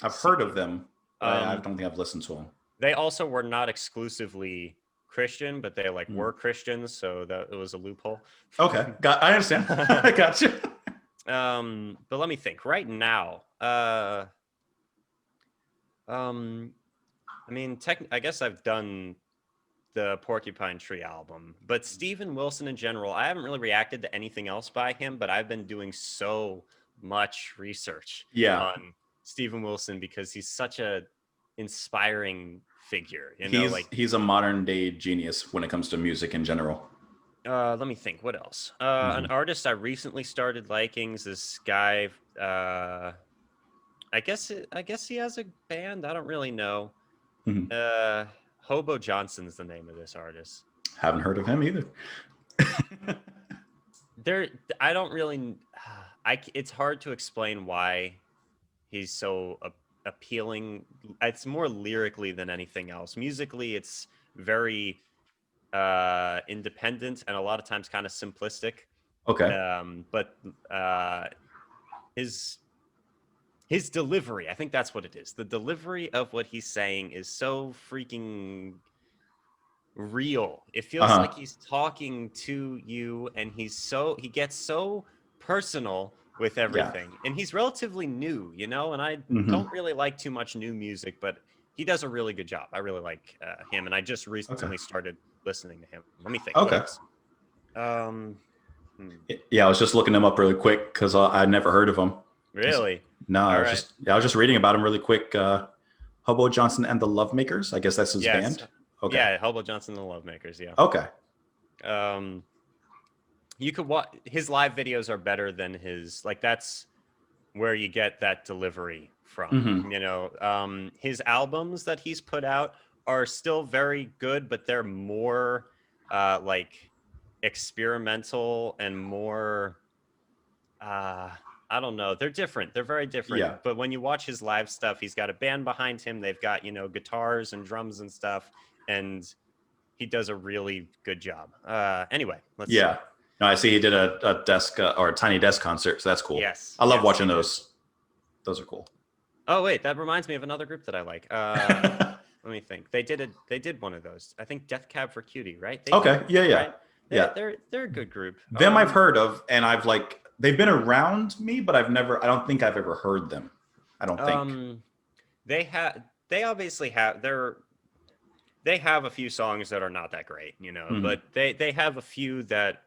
I've heard of them. I don't think I've listened to them. They also were not exclusively Christian, but they like were Christians, so that it was a loophole. I understand. I got you. But let me think. Right now, I mean, I guess I've done the Porcupine Tree album, but Steven Wilson in general, I haven't really reacted to anything else by him, but I've been doing so much research on Steven Wilson because he's such a inspiring figure. He's a modern day genius when it comes to music in general. Let me think. What else? An artist I recently started liking is this guy. I guess he has a band. I don't really know. Hobo Johnson's the name of this artist. Haven't heard of him either. I don't really. It's hard to explain why he's so appealing. It's more lyrically than anything else. Musically, it's very independent and a lot of times kind of simplistic. But his delivery, I think that's what it is. The delivery of what he's saying is so freaking real. It feels like he's talking to you, and he gets so personal with everything. And he's relatively new, and I don't really like too much new music, but he does a really good job. I really like him, and I just recently started listening to him. Let me think. Okay. Yeah, I was just looking him up really quick because I'd never heard of him. Really? No, I was just reading about him really quick. Hobo Johnson and the Lovemakers. I guess that's his band. Okay. Yeah, Hobo Johnson and the Lovemakers. Yeah. Okay. You could watch his live videos are better than his, like, that's where you get that delivery from. You know, his albums that he's put out are still very good, but they're more like experimental and more I don't know, they're different, they're very different. Yeah. But when you watch his live stuff, he's got a band behind him, they've got, you know, guitars and drums and stuff, and he does a really good job. Anyway, let's see. No, I see he did a desk or a Tiny Desk concert, so that's cool. Yes, I love watching those. Those are cool. Oh wait, that reminds me of another group that I like. Let me think. They did one of those. I think Death Cab for Cutie, right? Okay. Right? Yeah. They're a good group. Them I've heard of, and I've they've been around me, but I don't think I've ever heard them. I don't think. They obviously have they have a few songs that are not that great, you know, but they have a few that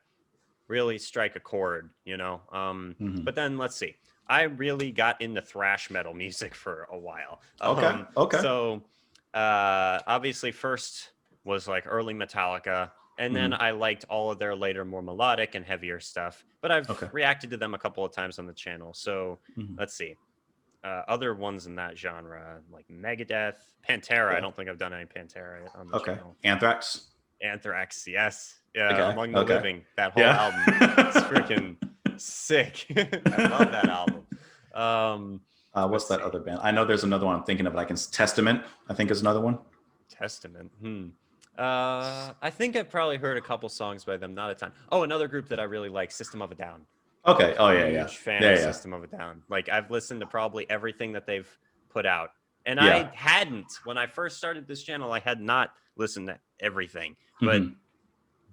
really strike a chord, you know. But then let's see. I really got into thrash metal music for a while. Okay. So obviously first was like early Metallica, and then I liked all of their later more melodic and heavier stuff. But I've reacted to them a couple of times on the channel. So let's see. Other ones in that genre, like Megadeth, Pantera. I don't think I've done any Pantera on the channel. Anthrax, yes. Yeah, Among the Living. That whole album is freaking sick. I love that album. What's that other band? I know there's another one I'm thinking of. Testament, I think, is another one. Testament. I think I've probably heard a couple songs by them, not a ton. Oh, another group that I really like, System of a Down. Okay. Oh yeah. Huge fan of System of a Down. Like, I've listened to probably everything that they've put out, and I hadn't when I first started this channel. I had not listened to everything, but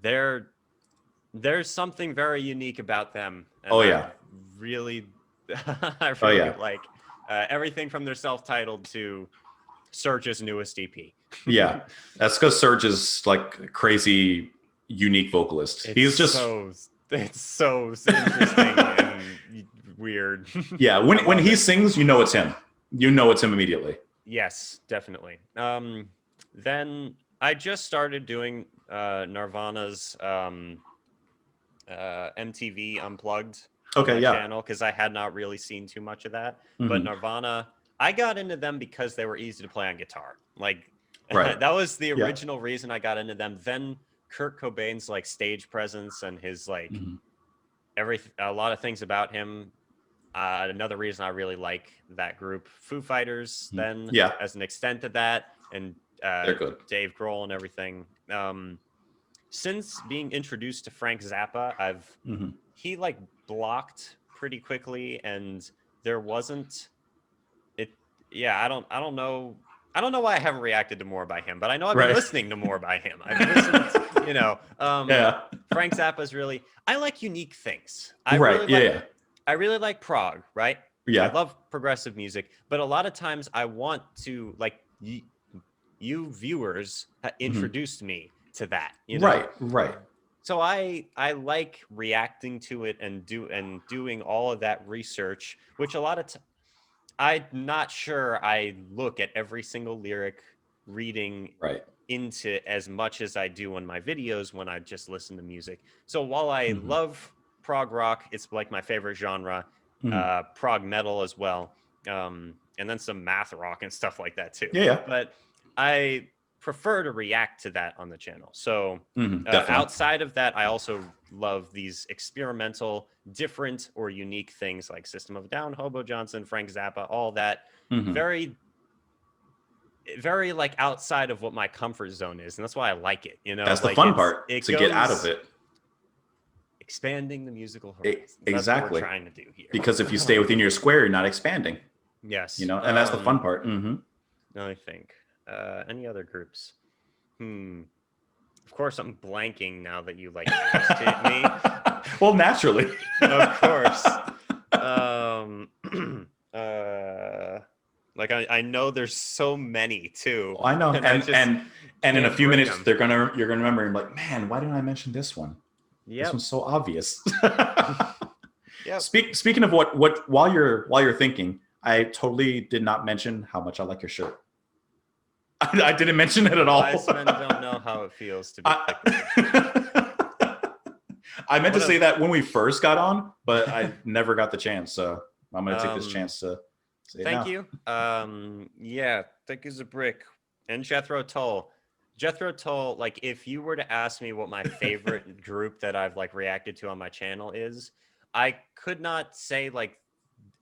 there's something very unique about them. And I really like everything from their self-titled to Surge's newest EP. Yeah, that's because Surge is like crazy, unique vocalist. He's just it's so interesting and weird. Yeah, when he sings, you know it's him. You know it's him immediately. Yes, definitely. Then I just started doing Nirvana's MTV Unplugged channel, because I had not really seen too much of that. But Nirvana, I got into them because they were easy to play on guitar. Like, that was the original reason I got into them. Then Kurt Cobain's like stage presence and his like a lot of things about him. Another reason I really like that group, Foo Fighters. Then as an extent of that, and they're good. Dave Grohl and everything. Since being introduced to Frank Zappa, he like blocked pretty quickly, and there wasn't it. Yeah, I don't know why I haven't reacted to more by him, but I know I've been listening to more by him. I've listened, you know. Frank Zappa's really. I like unique things. I really like prog, right? Yeah. I love progressive music, but a lot of times I want to, like, you viewers introduced me to that, you know? Right. So I like reacting to it and doing all of that research, which a lot of I'm not sure I look at every single lyric, reading into as much as I do on my videos when I just listen to music. So while I love prog rock, it's like my favorite genre, prog metal as well, and then some math rock and stuff like that too. But I prefer to react to that on the channel. So outside of that, I also love these experimental, different or unique things like System of a Down, Hobo Johnson, Frank Zappa, all that. Very, very like outside of what my comfort zone is, and that's why I like it. You know, that's the fun part, to get out of it. Expanding the musical horizons. Exactly. That's what we're trying to do here. Because if you stay within your square, you're not expanding. Yes. You know, and that's the fun part. I think. Any other groups? Of course, I'm blanking now that you like asked it me. Well, naturally. Of course. Like I know there's so many too. I know, And in a Can't few bring minutes, 'em. you're gonna remember and like, man, why didn't I mention this one? This Yep. one's so obvious. Yep. Speaking of what while you're thinking, I totally did not mention how much I like your shirt. I didn't mention it at all. Wise men don't know how it feels to be I meant to What say a- that when we first got on, but I never got the chance. So I'm going to take this chance to say it Thank now. you. Yeah, thick as a brick. And Jethro Tull. Jethro Tull, like if you were to ask me what my favorite group that I've like reacted to on my channel is, I could not say like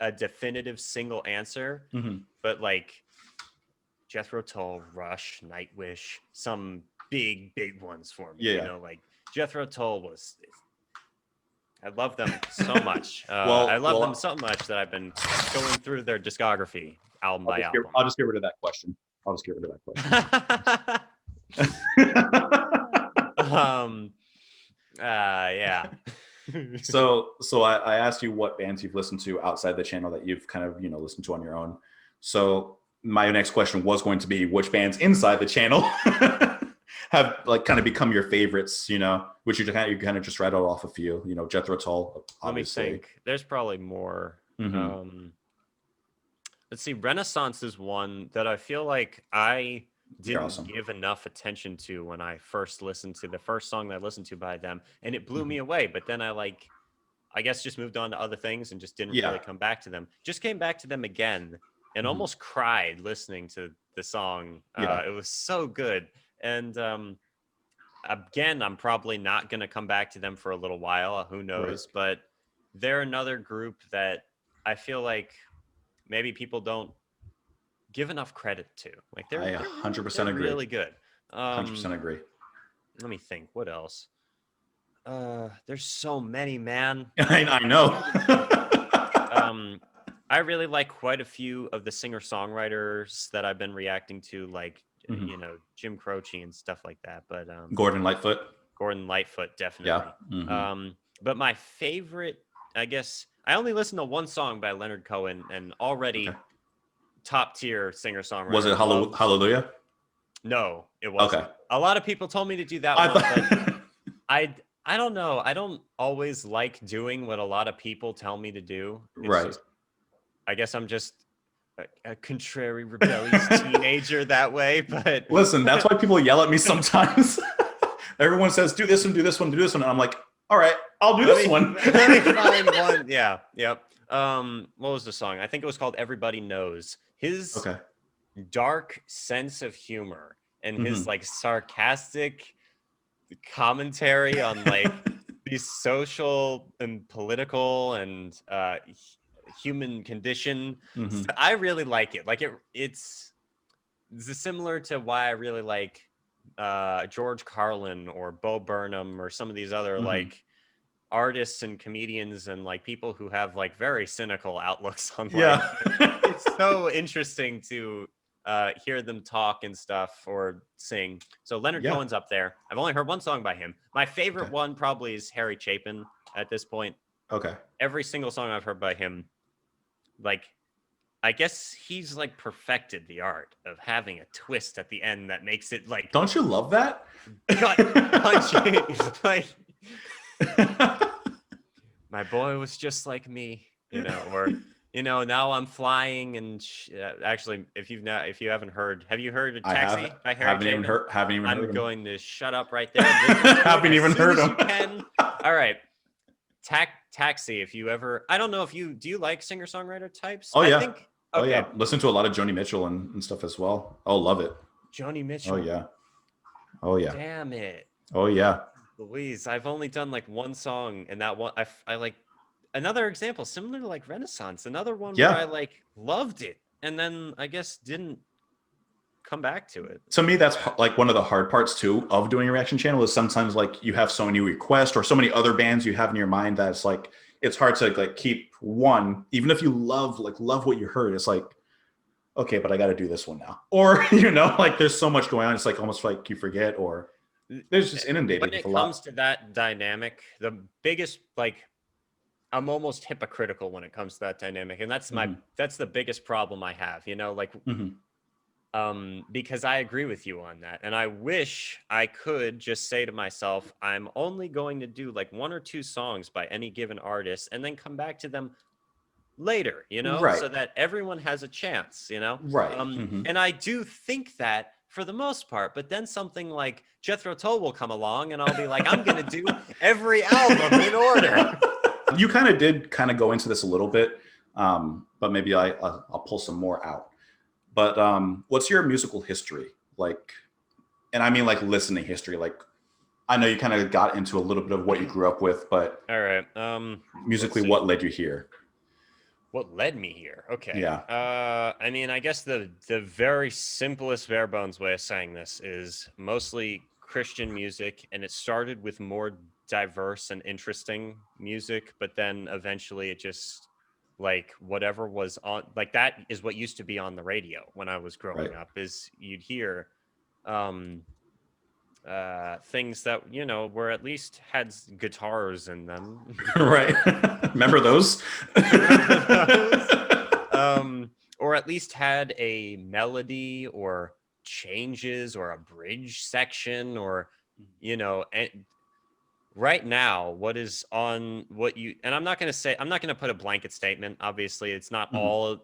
a definitive single answer, Mhm. but like Jethro Tull, Rush, Nightwish, some big ones for me. Yeah. You know, like Jethro Tull was. I love them so much. Well, I love well, them so much that I've been going through their discography album by album. I'll just get rid of that question. I'll just get rid of that question. Yeah. So I asked you what bands you've listened to outside the channel that you've kind of listened to on your own. So my next question was going to be which bands inside the channel have like kind of become your favorites, which you kind of just rattled off a few, Jethro Tull, obviously. Let me think. There's probably more. Mm-hmm. Let's see. Renaissance is one that I feel like I didn't awesome. give enough attention to when I first listened to the first song that I listened to by them, and it blew me away. But then I guess just moved on to other things and just didn't really come back to them. Just came back to them again and almost cried listening to the song. It was so good. And again, I'm probably not going to come back to them for a little while. Who knows? But they're another group that I feel like maybe people don't give enough credit to. Like I 100% agree. Really good. 100% agree. Let me think. What else? There's so many, man. I know. I really like quite a few of the singer-songwriters that I've been reacting to, like Jim Croce and stuff like that. But Gordon Lightfoot, definitely. Yeah. But my favorite, I guess, I only listened to one song by Leonard Cohen, and already top tier singer-songwriter. Was it Hallelujah? No, it wasn't. Okay. A lot of people told me to do that one, but I don't know. I don't always like doing what a lot of people tell me to do. I guess I'm just a contrary, rebellious teenager that way. But listen, that's why people yell at me sometimes. Everyone says, "Do this one, do this one, do this one," and I'm like, "All right, I'll do this one." Let me find one. Yeah. Yep. What was the song? I think it was called "Everybody Knows." His dark sense of humor and his like sarcastic commentary on like these social and political and human condition. I really like it. Like it's similar to why I really like George Carlin or Bo Burnham or some of these other like artists and comedians and like people who have like very cynical outlooks on life. It's so interesting to hear them talk and stuff or sing. So Leonard Cohen's up there. I've only heard one song by him. My favorite one probably is Harry Chapin at this point. Every single song I've heard by him, like, I guess he's like perfected the art of having a twist at the end that makes it like. Don't you love that? Gut punching. Like, my boy was just like me, or now I'm flying and actually, if you haven't heard, have you heard of Taxi by Harry Chapin? Haven't even heard him. I'm going to shut up right there. Haven't even heard him. All right. Taxi, if you ever, I don't know if do you like singer-songwriter types? Oh, yeah. I think, Oh, yeah. Listen to a lot of Joni Mitchell and stuff as well. Oh, love it. Joni Mitchell. Oh, yeah. Oh, yeah. Damn it. Oh, yeah. Louise, I've only done like one song, and that one, I like, another example, similar to like Renaissance, another one where I like loved it, and then I guess didn't come back to it. To me, that's like one of the hard parts too of doing a reaction channel is sometimes like you have so many requests or so many other bands you have in your mind that it's like it's hard to like keep one, even if you love what you heard. It's like, okay, but I got to do this one now, or like there's so much going on. It's like almost like you forget, or there's just inundated with a lot. When it comes to that dynamic, the biggest I'm almost hypocritical when it comes to that dynamic, and that's that's the biggest problem I have. Like because I agree with you on that. And I wish I could just say to myself, I'm only going to do like 1 or 2 songs by any given artist and then come back to them later, Right. so that everyone has a chance, Right. and I do think that for the most part, but then something like Jethro Tull will come along and I'll be like, I'm gonna do every album in order. You did go into this a little bit, but maybe I'll pull some more out. But what's your musical history like? And I mean like listening history. Like I know you kind of got into a little bit of what you grew up with, but all right, musically, what led you here? What led me here? Okay. Yeah. I mean, I guess the very simplest, bare bones way of saying this is mostly Christian music, and it started with more diverse and interesting music, but then eventually it just like whatever was on, like that is what used to be on the radio when I was growing up. Is you'd hear things that were at least had guitars in them. Right. Remember those? Or at least had a melody or changes or a bridge section or and right now what is on what you, and I'm not going to put a blanket statement. Obviously it's not all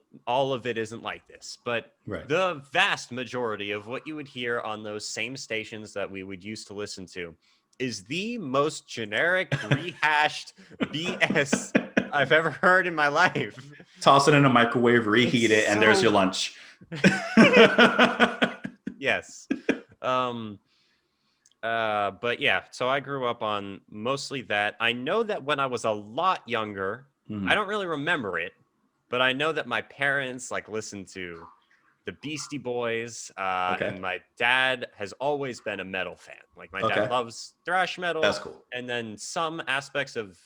of it isn't like this, but the vast majority of what you would hear on those same stations that we would used to listen to is the most generic rehashed BS I've ever heard in my life. Toss it in a microwave, reheat it, and there's your lunch. Yes. But yeah, so I grew up on mostly that. I know that when I was a lot younger, I don't really remember it, but I know that my parents like listened to the Beastie Boys, and my dad has always been a metal fan. Like my dad loves thrash metal. That's cool. And then some aspects of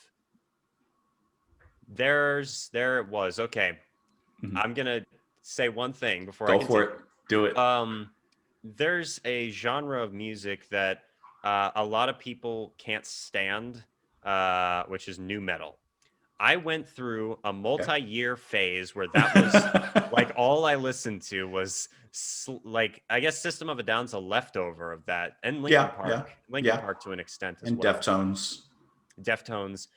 there it was. Okay. I'm gonna say one thing before I go for it. Do it. There's a genre of music that a lot of people can't stand, which is nu metal. I went through a multi-year phase where that was like all I listened to was like, I guess System of a Down's a leftover of that, and Linkin Park to an extent as well. Deftones. Deftones.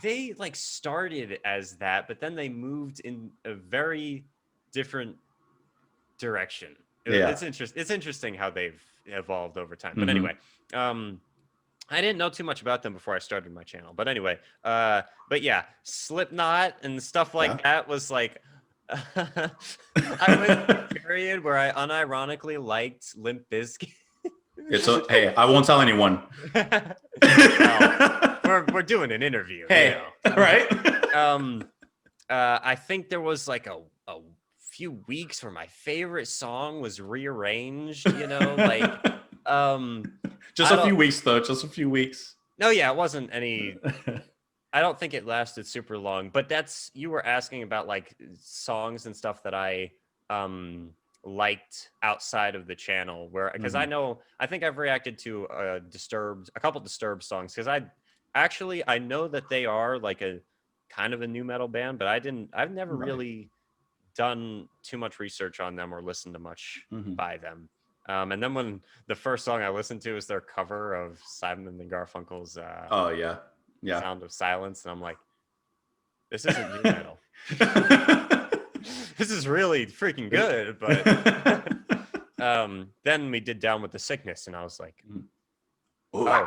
They like started as that, but then they moved in a very different direction. It's interesting how they've evolved over time. But anyway, I didn't know too much about them before I started my channel. But anyway, but yeah, Slipknot and stuff like that was like I went through a period where I unironically liked Limp Bizkit. Hey, I won't tell anyone. Well, we're doing an interview. Hey, right? I think there was like a few weeks where my favorite song was Rearranged. Just a few weeks though. Just a few weeks. No, yeah, it wasn't any. I don't think it lasted super long. But you were asking about like songs and stuff that I liked outside of the channel, because I think I've reacted to a couple Disturbed songs, because I know that they are like a kind of a nu metal band, but I've never really done too much research on them or listened to much by them. And then when the first song I listened to is their cover of Simon and Garfunkel's Sound of Silence, and I'm like, this isn't nu metal. This is really freaking good. But then we did Down with the Sickness, and I was like, oh.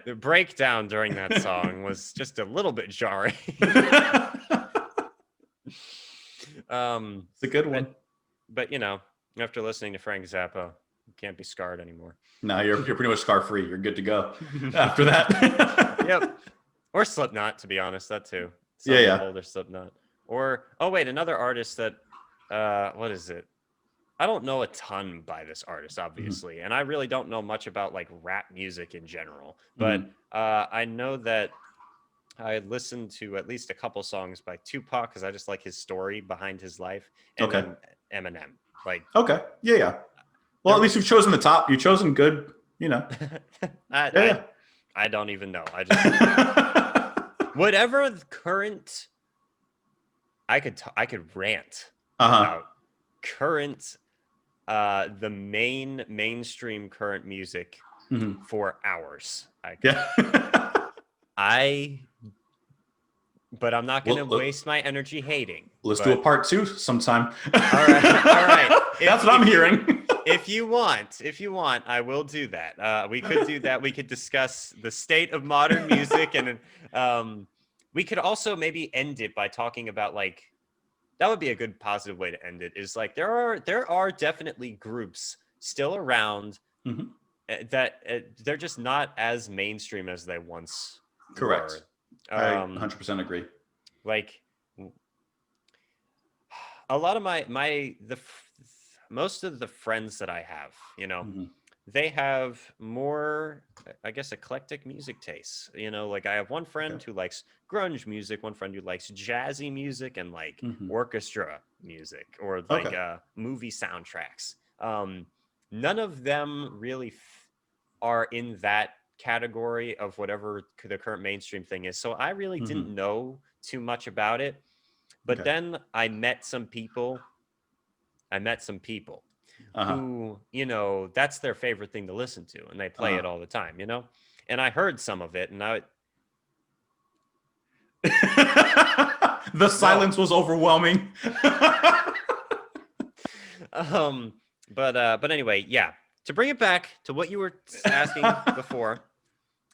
The breakdown during that song was just a little bit jarring. It's a good one. But after listening to Frank Zappa, you can't be scarred anymore. No, you're pretty much scar free. You're good to go after that. Yep. Or Slipknot, to be honest, that too. Older Slipknot. Or another artist that what is it? I don't know a ton by this artist, obviously, and I really don't know much about like rap music in general. But I know that I listened to at least a couple songs by Tupac because I just like his story behind his life, and then Eminem. Well, at least you've chosen the top. You've chosen good. I don't even know. I just whatever the current. I could rant Uh-huh. about current the mainstream current music Mhm. for hours. Yeah. But I'm not going to Well, waste my energy hating. let's do a But part 2 sometime. all right, all right. That's what I'm hearing. If you want, I will do that. We could do that. We could discuss the state of modern music, and we could also maybe end it by talking about like that would be a good positive way to end it. Is like there are definitely groups still around Mhm. that they're just not as mainstream as they once Correct. were. I 100% agree. Like a lot of most of the friends that I have, Mhm. they have more, I guess, eclectic music tastes. Like I have one friend Okay. who likes grunge music, one friend who likes jazzy music and like Mhm. orchestra music or like Okay. movie soundtracks. None of them really are in that category of whatever the current mainstream thing is. So I really didn't Mhm. know too much about it. But Okay. then I met some people Uh-huh. who, that's their favorite thing to listen to, and they play it Uh-huh. all the time, And I heard some of it, and The no, silence was overwhelming. but anyway, yeah. To bring it back to what you were asking before,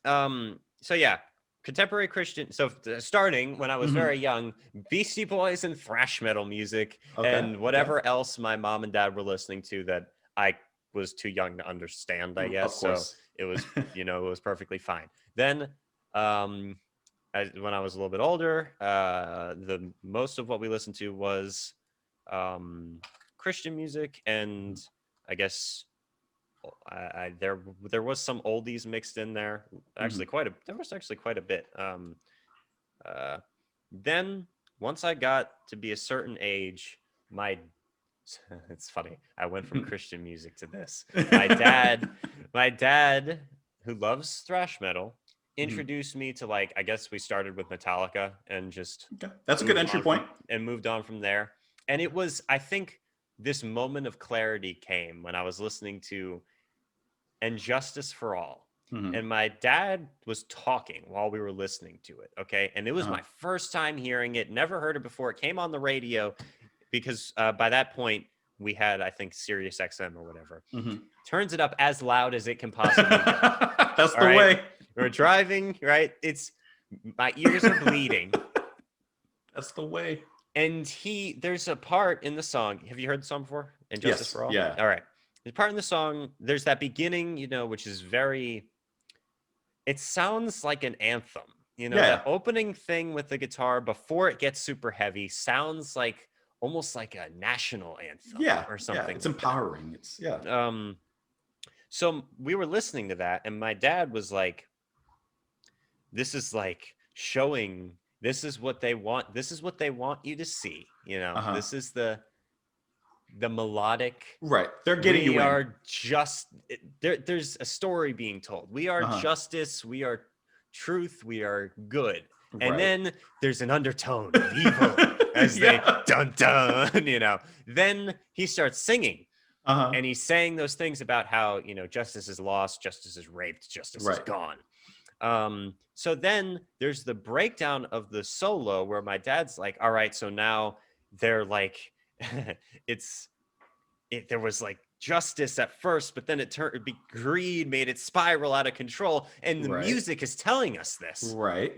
so yeah, contemporary Christian. So starting when I was Mhm. very young, Beastie Boys and thrash metal music, Okay. and whatever else my mom and dad were listening to that I was too young to understand, I guess. Of So course. it was, it was perfectly fine. Then, when I was a little bit older, the most of what we listened to was Christian music, and I guess there was some oldies mixed in there. Mhm. Actually, there was actually quite a bit. Uh, then once I got to be a certain age, my it's funny. I went from Christian music to this. My dad, who loves thrash metal, Mhm. introduced me to like I guess we started with Metallica and just Okay. That's a good entry point. moved on from there. And it was, I think, this moment of clarity came when I was listening to And Justice for All. Mhm. And my dad was talking while we were listening to it. Okay. And it was Uh-huh. my first time hearing it, never heard it before. It came on the radio because by that point, we had, I think, Sirius XM or whatever. Mhm. Turns it up as loud as it can possibly get. That's All the right. way. We're driving, right? My ears are bleeding. That's the way. And there's a part in the song. Have you heard the song before? And Justice Yes. for All? Yeah. All right. There's a part in the song, there's that beginning, which is it sounds like an anthem. That Yeah. opening thing with the guitar before it gets super heavy sounds like almost like a national anthem Yeah. or Yeah. something It's like that. empowering. It's yeah. So we were listening to that, and my dad was like, this is like showing, this is what they want. This is what they want you to see. Uh-huh. This is the melodic. Right. They're getting We you in. are just there's a story being told. We are Uh-huh. justice, we are truth, we are good. And Right. then there's an undertone of evil as they Yeah. dun dun. Then he starts singing, Uh-huh. and he's saying those things about how, justice is lost, justice is raped, justice is Right. gone. So then there's the breakdown of the solo where my dad's like, all right, so now they're like there was like justice at first, but then greed made it spiral out of control, and the Right. music is telling us this. Right.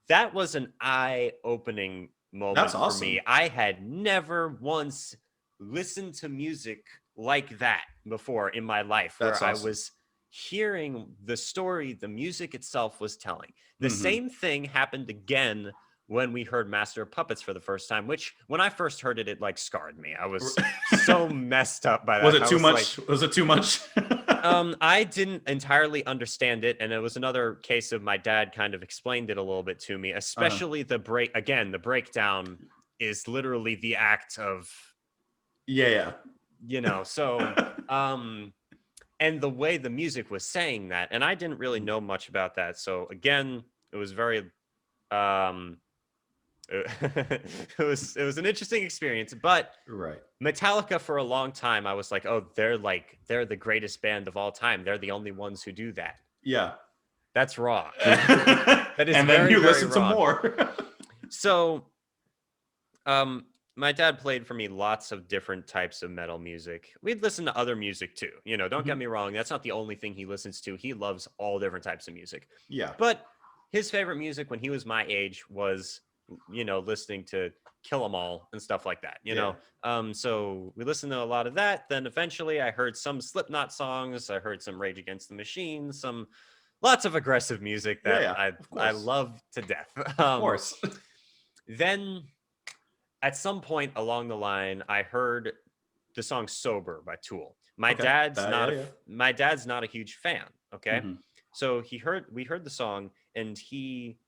That was an eye-opening moment That's for awesome. me. I had never once listened to music like that before in my life, where That's I awesome. was hearing the story the music itself was telling. The Mhm. same thing happened again when we heard Master of Puppets for the first time, which when I first heard it, it like scarred me. I was so messed up by that. Was it I too was much? like, Was it too much? I didn't entirely understand it, and it was another case of my dad kind of explained it a little bit to me, especially the breakdown is literally the act of, Yeah. so and the way the music was saying that, and I didn't really know much about that. So again, it was very it was an interesting experience, but Right. Metallica for a long time, I was like, oh, they're the greatest band of all time. They're the only ones who do that. Yeah. That's wrong. That is And then very, you very listen to wrong. more. So, my dad played for me lots of different types of metal music. We'd listen to other music too. You know, don't get me wrong. That's not the only thing he listens to. He loves all different types of music. Yeah. But his favorite music when he was my age was, listening to Kill 'Em All and stuff like that, know. So we listened to a lot of that. Then eventually I heard some Slipknot songs. I heard some Rage Against the Machine, some lots of aggressive music that I love to death. Of course. Then at some point along the line, I heard the song "Sober" by Tool. My dad's not a huge fan. Okay, so we heard the song, and he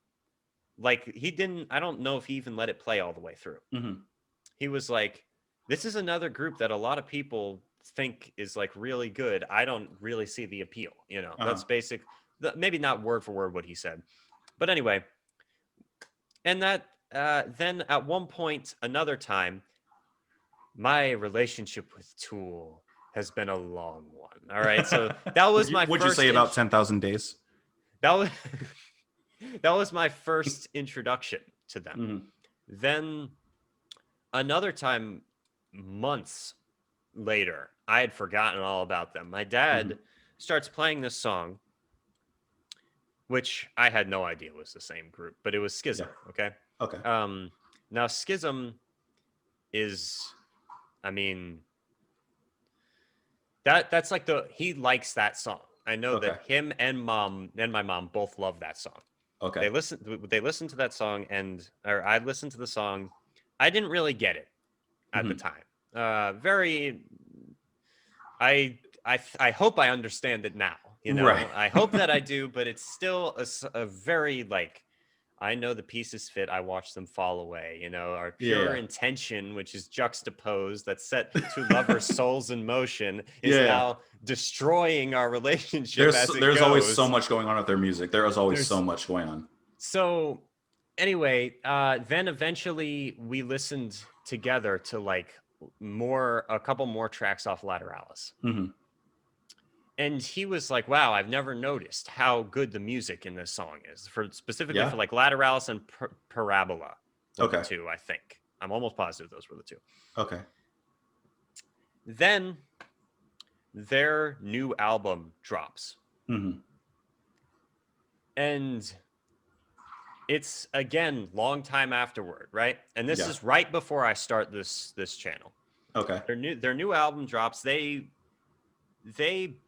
didn't. I don't know if he even let it play all the way through. He was like, "This is another group that a lot of people think is like really good. I don't really see the appeal." That's basic. Maybe not word for word what he said, but anyway, and that. Then at one point, another time, my relationship with Tool has been a long one. All right, so that was my. Would you say about 10,000 days? That was that was my first introduction to them. Then another time, months later, I had forgotten all about them. My dad starts playing this song, which I had no idea was the same group, but it was Schism. Yeah. Okay. Now Schism is, I mean, that's like he likes that song. I know that him and my mom both love that song. Okay. They listen to that song, or I listened to the song. I didn't really get it at the time. I hope I understand it now. Right. I hope that I do, but it's still a very I know the pieces fit. I watch them fall away. Our pure intention, which is juxtaposed, that's set two lovers' souls in motion, is now destroying our relationship. There's always so much going on with their music. There's always so much going on. So anyway, then eventually we listened together to a couple more tracks off Lateralis. And he was like, wow, I've never noticed how good the music in this song is, specifically for Lateralis and Parabola. The two, I think. I'm almost positive those were the two. Okay. Then their new album drops. And it's, again, long time afterward, right? And this is right before I start this channel. Okay. Their new album drops. They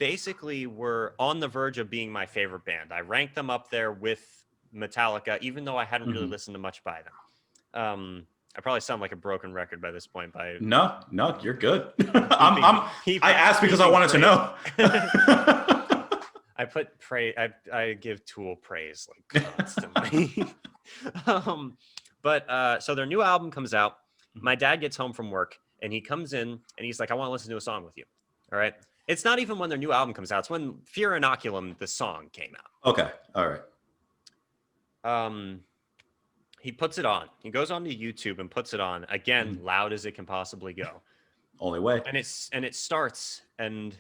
basically were on the verge of being my favorite band. I ranked them up there with Metallica, even though I hadn't really listened to much by them. I probably sound like a broken record by this point. No, you're good. I asked because I wanted to know. I put praise. I give Tool praise constantly. But so their new album comes out. My dad gets home from work and he comes in and he's like, "I want to listen to a song with you." All right. It's not even when their new album comes out. It's when Fear Inoculum, the song, came out. Okay. All right. He puts it on. He goes on to YouTube and puts it on. Again, loud as it can possibly go. Only way. And it starts and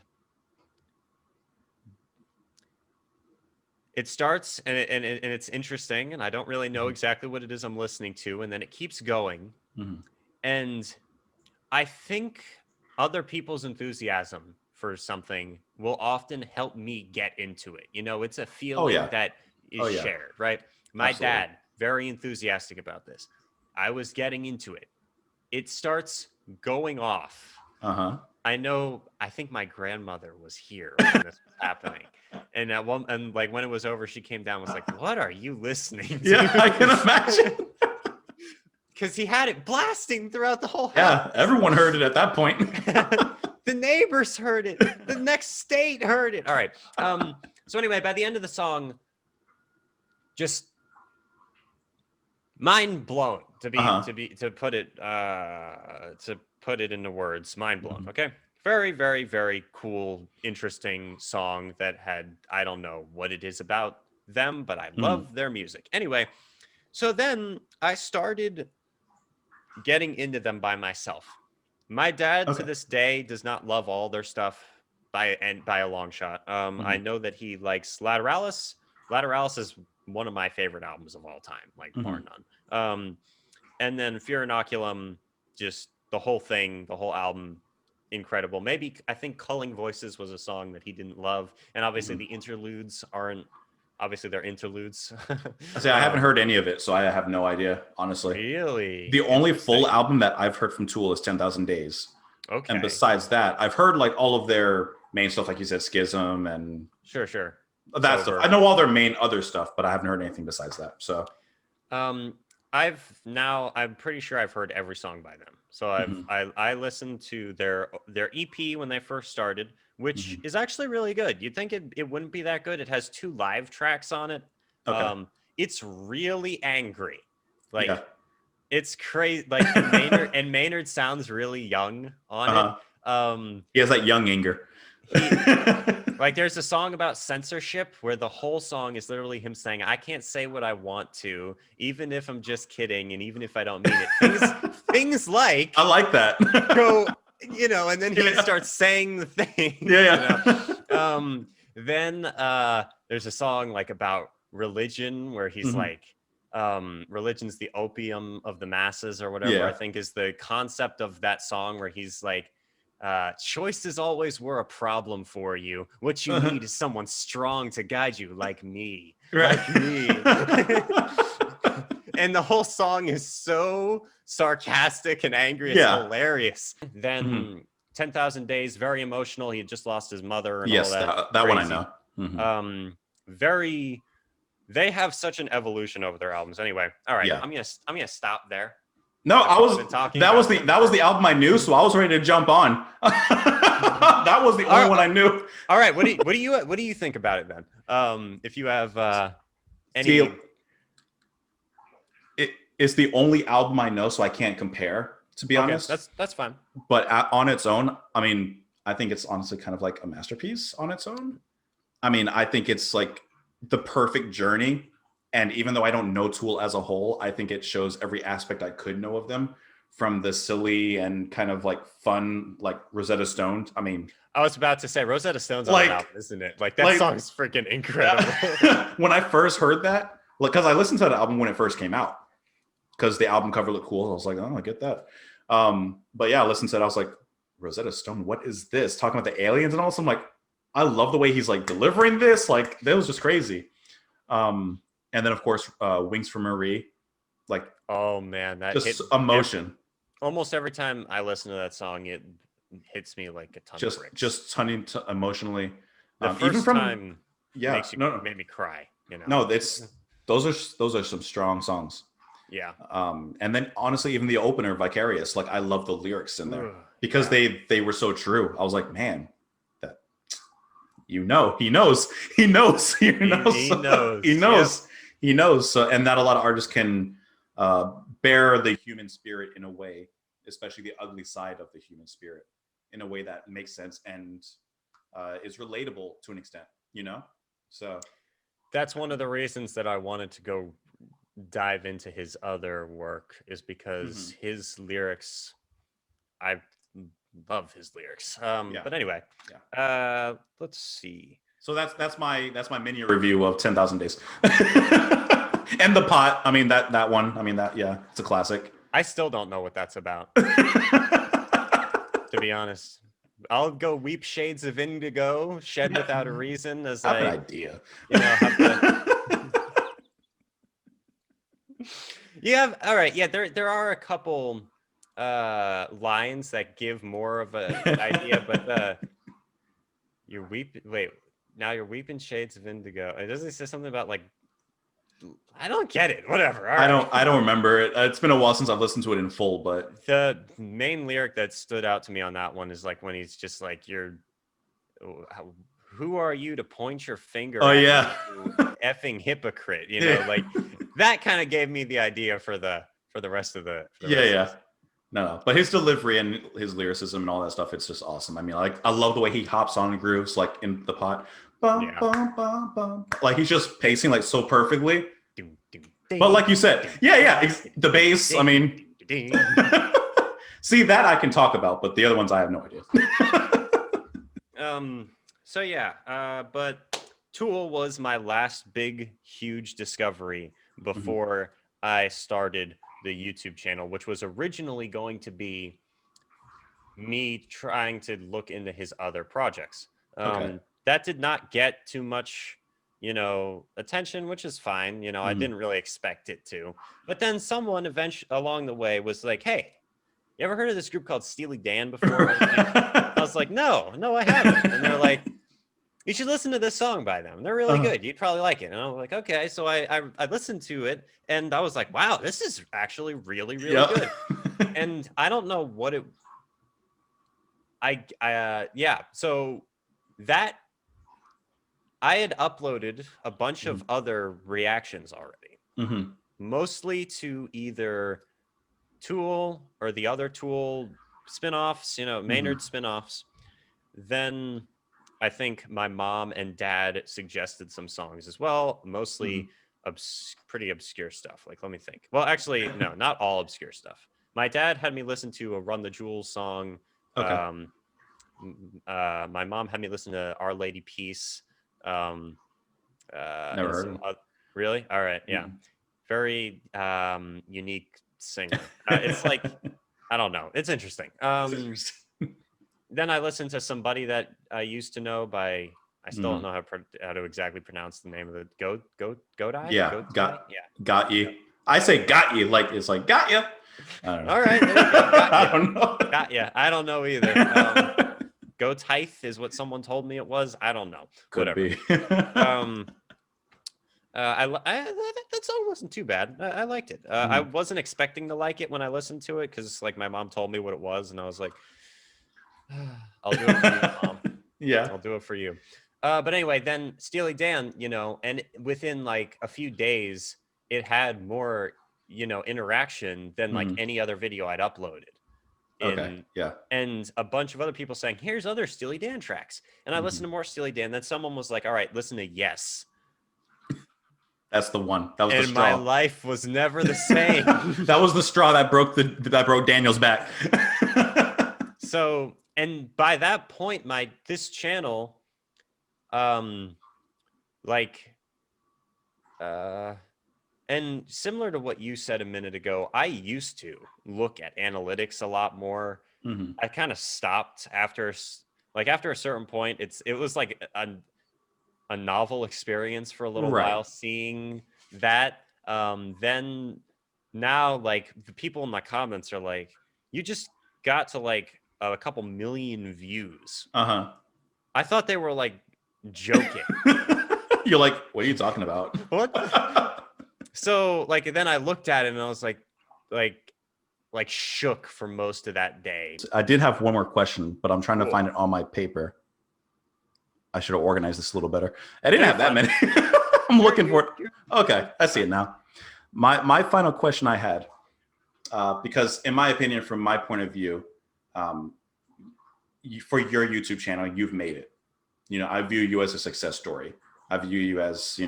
it's interesting, and I don't really know exactly what it is I'm listening to, and then it keeps going. And I think other people's enthusiasm for something will often help me get into it. It's a feeling that is shared, right? My dad, very enthusiastic about this. I was getting into it. It starts going off. I think my grandmother was here when this was happening. And when it was over, she came down and was like, "What are you listening to?" Yeah, I can imagine. Because he had it blasting throughout the whole house. Yeah, everyone heard it at that point. The neighbors heard it. The next state heard it. All right. So anyway, by the end of the song, just mind blown to put it into words. Mind blown. Okay. Very, very, very cool, interesting song that I don't know what it is about them, but I love their music. Anyway, So then I started getting into them by myself. My dad to Okay. this day does not love all their stuff by a long shot. I Mhm. know that he likes Lateralis. Lateralis is one of my favorite albums of all time, like bar Mhm. none. And then Fear Inoculum, just the whole thing, the whole album, incredible. Maybe I think Culling Voices was a song that he didn't love, and obviously Mhm. the interludes aren't. Obviously, they're interludes. I say I haven't heard any of it, so I have no idea, honestly. Really The only full interesting. album that I've heard from Tool is 10,000 Days. And Okay, besides that, I've heard like all of their main stuff, like you said, Schism and sure. that stuff. I Sober. know all their main other stuff, but I haven't heard anything besides that. So, Um, I'm pretty sure I've heard every song by them. So mhm, I listened to their EP when they first started, which mhm. is actually really good. You'd think it wouldn't be that good. It has 2 live tracks on it. Okay. It's really angry. Yeah. Like it's crazy. Like and Maynard sounds really young on it. Uh-huh. Um, He has that young anger. he Like there's a song about censorship where the whole song is literally him saying, I can't say what I want to, even if I'm just kidding, and even if I don't mean it. Things like I like that. go, and then he Yeah. starts saying the thing. Yeah. Then there's a song like about religion where he's Mhm. like, religion's the opium of the masses or whatever, I Yeah. think is the concept of that song, where he's like, choices always were a problem for you. What you Uh-huh. need is someone strong to guide you, like me. Right. Like me. And the whole song is so sarcastic and angry. It's Yeah. hilarious. Then Mhm. 10,000 Days, very emotional. He had just lost his mother and all Yes, that. that one I Crazy. know. Mhm. Very. They have such an evolution over their albums. Anyway, all right. Yeah. I'm gonna stop there. No, I've been talking that was about that was the album I knew, so I was ready to jump on. That was the only one I knew. All right. What do you think about it then? If you have any. See, it's the only album I know, so I can't compare, to be Okay, honest. that's fine. But on its own, I mean, I think it's honestly kind of like a masterpiece on its own. I mean, I think it's like the perfect journey. And even though I don't know Tool as a whole, I think it shows every aspect I could know of them, from the silly and kind of like fun, like Rosetta Stone. I mean, I was about to say Rosetta Stone's on like, an album, isn't it? Like that song's freaking incredible. when I first heard that, because I listened to the album when it first came out, because the album cover looked cool. I was like, oh, I get that. But yeah, I listened to it. I was like, Rosetta Stone, what is this? Talking about the aliens and all. So I'm like, I love the way he's like delivering this. Like, that was just crazy. And then of course, Wings for Marie, like, Oh man, that just hit emotion. almost every time I listen to that song. It hits me like a ton of bricks. Just turning to emotionally. The first even from time, yeah, made me cry. No, those are some strong songs. Yeah. And then honestly, even the opener, Vicarious, like I love the lyrics in there Ugh, because yeah. they were so true. I was like, man, that he knows. He knows. He knows. He knows. He knows. So, and that a lot of artists can bear the human spirit in a way, especially the ugly side of the human spirit, in a way that makes sense and is relatable to an extent. So That's one of the reasons that I wanted to go dive into his other work, is because his lyrics, I love his lyrics. Yeah. But anyway, Yeah. Let's see. So that's my mini review of 10,000 Days. And the pot. I mean that one. I mean it's a classic. I still don't know what that's about, to be honest. I'll go weep shades of indigo, shed without a reason, as I have an idea. All right. Yeah, there are a couple lines that give more of an idea, but you're weeping shades of indigo. It doesn't say something about like, I don't get it. Whatever. I don't remember it. It's been a while since I've listened to it in full, but the main lyric that stood out to me on that one is like when he's just like, who are you to point your finger oh at yeah, me, you effing hypocrite, Yeah. like that kind of gave me the idea for the rest of the yeah. No, but his delivery and his lyricism and all that stuff, it's just awesome. I mean, like I love the way he hops on grooves like in the pot. Bum, Yeah. bum, bum, bum. Like he's just pacing like so perfectly. But like you said, the bass. I mean, see that I can talk about, but the other ones I have no idea. So yeah, but Tool was my last big, huge discovery before I started the YouTube channel, which was originally going to be me trying to look into his other projects. That did not get too much, attention, which is fine. I didn't really expect it to. But then someone eventually along the way was like, "Hey, you ever heard of this group called Steely Dan before?" I was like, no, I haven't. And they're like, "You should listen to this song by them. They're really good. You'd probably like it." And I'm like, okay. So I listened to it and I was like, wow, this is actually really, really good. And I don't know what it, so that I had uploaded a bunch of other reactions already, mostly to either Tool or the other Tool spinoffs, Maynard spinoffs. Then I think my mom and dad suggested some songs as well, mostly pretty obscure stuff. Like, let me think. Well, actually, no, not all obscure stuff. My dad had me listen to a Run the Jewels song. My mom had me listen to Our Lady Peace. Never heard of really? All right. Yeah. Very unique singer. It's like, I don't know. It's interesting. Then I listened to somebody that I used to know by, I still don't know how to exactly pronounce the name of it. Godai? Yeah. Got you. I say got you like it's like got you. I don't know. All right. There you go. I don't know. Got you. I don't know either. Go Tithe is what someone told me it was. I don't know. Could Whatever. be. That song wasn't too bad. I liked it. I wasn't expecting to like it when I listened to it because like my mom told me what it was, and I was like, "I'll do it for you, Mom. Yeah, I'll do it for you." But anyway, then Steely Dan, and within like a few days, it had more, interaction than like any other video I'd uploaded. And a bunch of other people saying, "Here's other Steely Dan tracks," and I listened to more Steely Dan. Then someone was like, "All right, listen to Yes." That's the one. That was the straw. My life was never the same. That was the straw that broke Daniel's back. So, and by that point, this channel, and similar to what you said a minute ago, I used to look at analytics a lot more. I kind of stopped after a certain point. It was like a novel experience for a little while seeing that. Then now, like, the people in my comments are like, "You just got to like a couple million views." I thought they were like joking. You're like, what are you talking about? What? So like, then I looked at it and I was like shook for most of that day. I did have one more question, but I'm trying to find it on my paper. I should have organized this a little better. I didn't have that many. I'm looking for it. Okay, I see it now. My final question I had, because in my opinion, from my point of view, for your YouTube channel, you've made it. I view you as a success story. I view you as,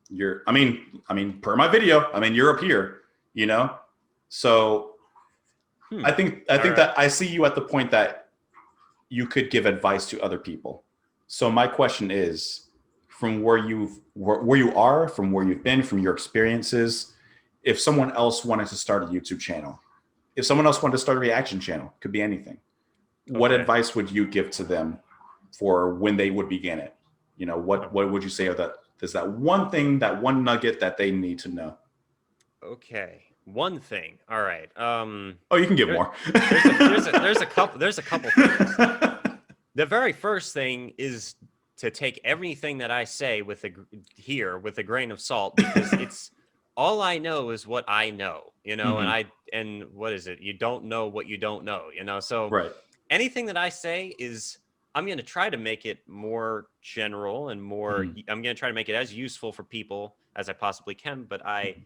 you're, I mean, per my video, you're up here, So I think that I see you at the point that you could give advice to other people. So my question is, from where you are, from where you've been, from your experiences, if someone else wanted to start a YouTube channel, if someone else wanted to start a reaction channel, could be anything. What advice would you give to them for when they would begin it? What would you say is that one thing, that one nugget that they need to know? Okay. One thing. All right. You can give more. There's a couple things. The very first thing is to take everything that I say with a grain of salt, because it's all I know is what I know, and what is it? You don't know what you don't know, So anything that I say I'm going to try to make it more general and more, I'm going to try to make it as useful for people as I possibly can. But I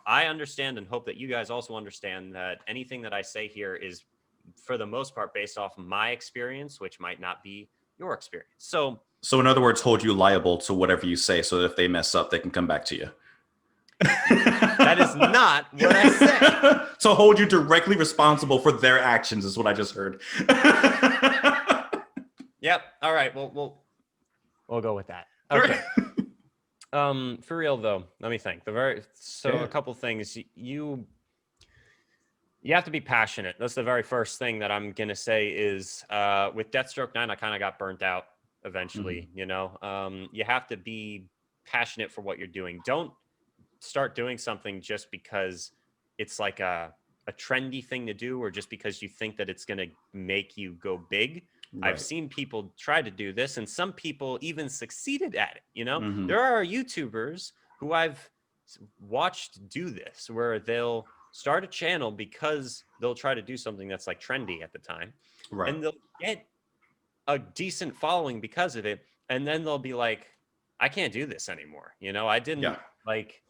understand and hope that you guys also understand that anything that I say here is, for the most part, based off my experience, which might not be your experience. So in other words, hold you liable to whatever you say, so that if they mess up, they can come back to you. That is not what I said. To hold you directly responsible for their actions is what I just heard. Yep. All right. We'll go with that. Okay. For real though, let me think. A couple things. You have to be passionate. That's the very first thing that I'm gonna say is with Deathstroke 9, I kind of got burnt out eventually. You know, you have to be passionate for what you're doing. Don't start doing something just because it's like a trendy thing to do, or just because you think that it's gonna make you go big. Right. I've seen people try to do this, and some people even succeeded at it. You know, Mhm. there are YouTubers who I've watched do this, where they'll start a channel because they'll try to do something that's like trendy at the time, Right. and they'll get a decent following because of it, and then they'll be like, I can't do this anymore. You know, I didn't like.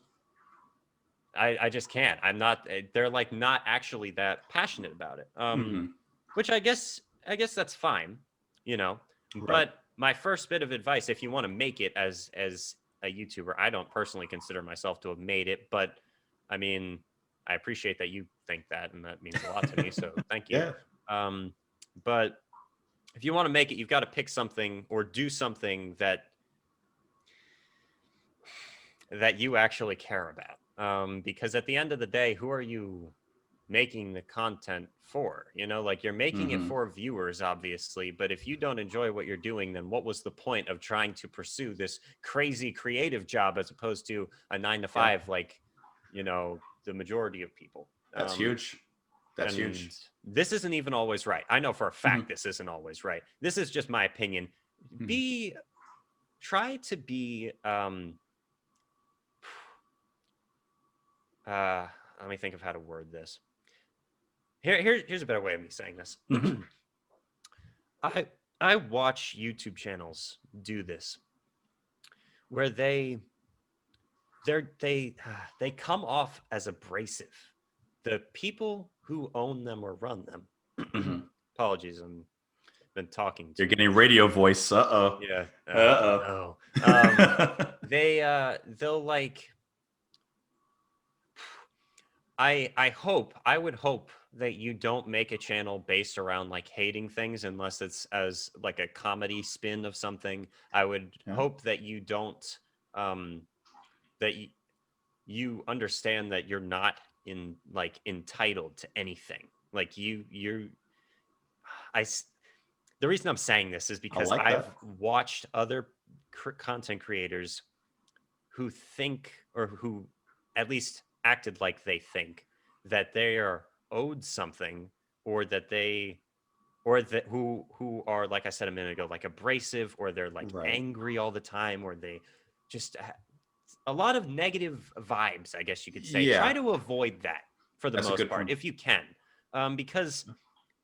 I just can't. I'm not. They're like not actually that passionate about it. Which I guess that's fine, you know. Right. But my first bit of advice, if you want to make it as a YouTuber, I don't personally consider myself to have made it, but I mean, I appreciate that you think that, and that means a lot to me. So thank you. Yeah. But if you want to make it, you've got to pick something or do something that you actually care about. Because at the end of the day, who are you making the content for? You know, like you're making it for viewers, obviously, but if you don't enjoy what you're doing, then what was the point of trying to pursue this crazy creative job as opposed to a 9-to-5, like, you know, the majority of people? That's huge. That's huge. This isn't even always right. I know for a fact this isn't always right. This is just my opinion. Try to be let me think of how to word this. Here's a better way of me saying this. I watch YouTube channels do this, where they come off as abrasive. The people who own them or run them. Apologies, I've been talking. You're getting radio voice. Yeah. No. They'll like. I would hope that you don't make a channel based around like hating things, unless it's as like a comedy spin of something. I would hope that you don't that you understand that you're not entitled to anything. Like the reason I'm saying this is because I've watched other content creators who think, or who at least acted like they think, that they are owed something, or that who are, like I said a minute ago, like abrasive, or they're like angry all the time, or they just a lot of negative vibes, I guess you could say. Try to avoid that for the most part if you can, because,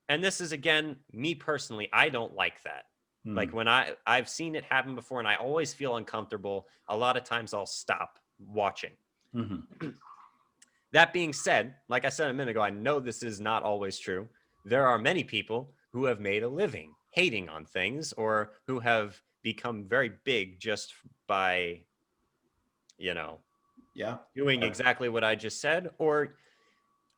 and this is again me personally, I don't like that. Like when I've seen it happen before, and I always feel uncomfortable. A lot of times I'll stop watching. That being said, like I said a minute ago, I know this is not always true. There are many people who have made a living hating on things, or who have become very big just by, you know, doing exactly what I just said. Or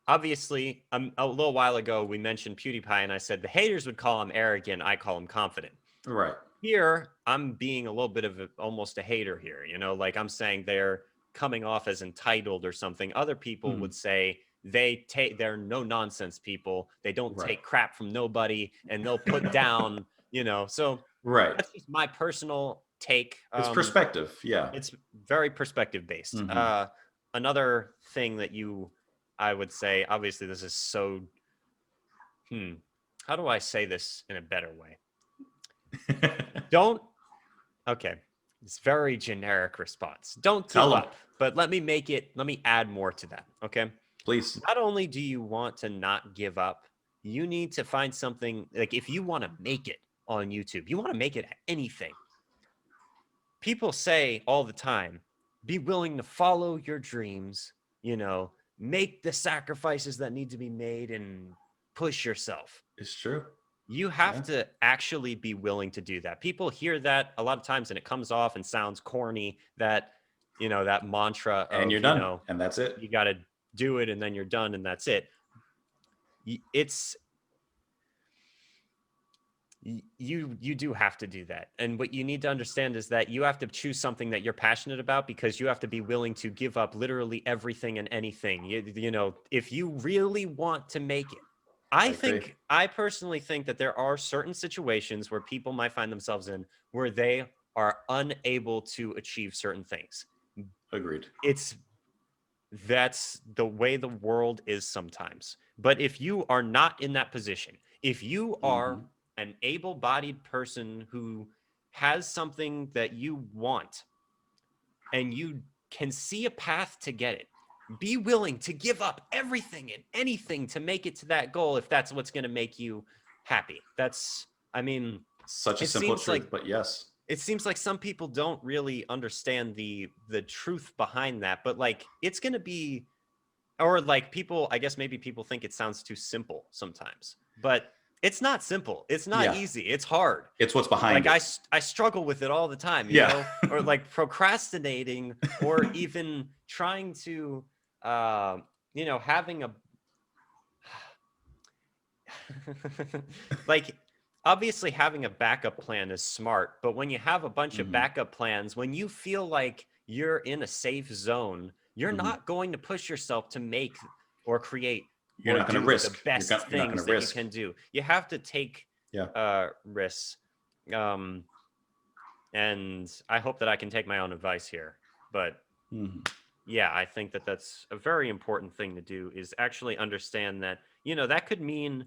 obviously, a little while ago, we mentioned PewDiePie, and I said the haters would call him arrogant. I call him confident. Right. Here, I'm being a little bit of almost a hater here. You know, like I'm saying they're coming off as entitled or something. Other people would say they're no nonsense people. They don't take crap from nobody, and they'll put down, you know. So that's just my personal take. It's perspective. Yeah. It's very perspective based. Another thing that I would say, obviously this is so, how do I say this in a better way? Okay. It's very generic response. Don't give up, but let me add more to that. Okay. Please. Not only do you want to not give up, you need to find something, like if you want to make it on YouTube, you want to make it anything. People say all the time, be willing to follow your dreams, you know, make the sacrifices that need to be made, and push yourself. It's true. You have to actually be willing to do that. People hear that a lot of times, and it comes off and sounds corny, that you know, that mantra And of, you're you done. know, And that's it. you got to do it and then you're done and that's it. It's, you do have to do that. And what you need to understand is that you have to choose something that you're passionate about, because you have to be willing to give up literally everything and anything. You know, if you really want to make it, I personally think that there are certain situations where people might find themselves in where they are unable to achieve certain things. Agreed. That's the way the world is sometimes. But if you are not in that position, if you are an able-bodied person who has something that you want and you can see a path to get it, be willing to give up everything and anything to make it to that goal if that's what's going to make you happy. That's, I mean, such a simple truth, but yes. It seems like some people don't really understand the truth behind that, but like it's going to be, or like people, I guess maybe people think it sounds too simple sometimes, but it's not simple. It's not easy. It's hard. It's what's behind it. I struggle with it all the time, you know, or like procrastinating or even trying to, you know, having a, like, obviously having a backup plan is smart, but when you have a bunch of backup plans, when you feel like you're in a safe zone, you're not going to push yourself to make or create You're not going to risk the best things that you can do. You have to take risks. And I hope that I can take my own advice here, but yeah, I think that that's a very important thing to do, is actually understand that, you know, that could mean,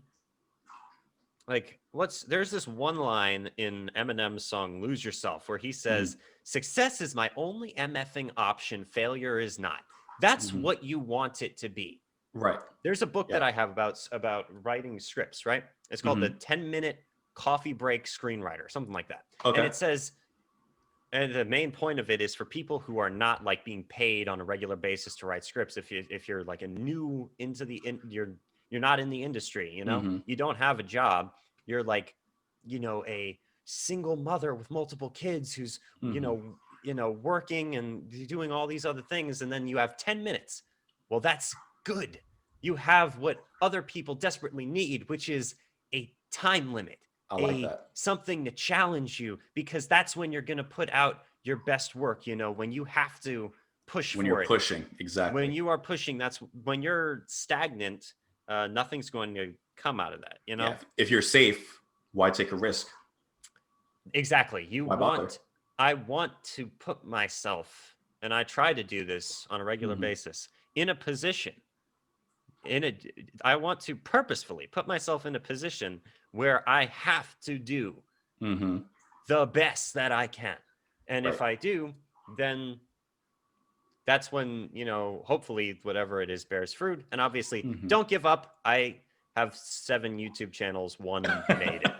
like, there's this one line in Eminem's song Lose Yourself where he says, success is my only MFing option, failure is not. That's what you want it to be. Right. There's a book that I have about writing scripts, right? It's called the 10-minute coffee break screenwriter, something like that. And it says, and the main point of it is for people who are not like being paid on a regular basis to write scripts. If you're like a new into you're not in the industry, you know, you don't have a job. You're like, you know, a single mother with multiple kids who's, you know, working and doing all these other things. And then you have 10 minutes. Well, that's good. You have what other people desperately need, which is a time limit. I like that. Something to challenge you, because that's when you're going to put out your best work, you know, when you have to push when for you're it. Pushing, exactly. When you are pushing, that's when you're stagnant, nothing's going to come out of that, you know? Yeah. If you're safe, why take a risk? Exactly. I want to put myself, and I try to do this on a regular basis, in a position, I want to purposefully put myself in a position where I have to do the best that I can. And if I do, then that's when, you know, hopefully whatever it is bears fruit. And obviously, don't give up. I have 7 YouTube channels. One made it.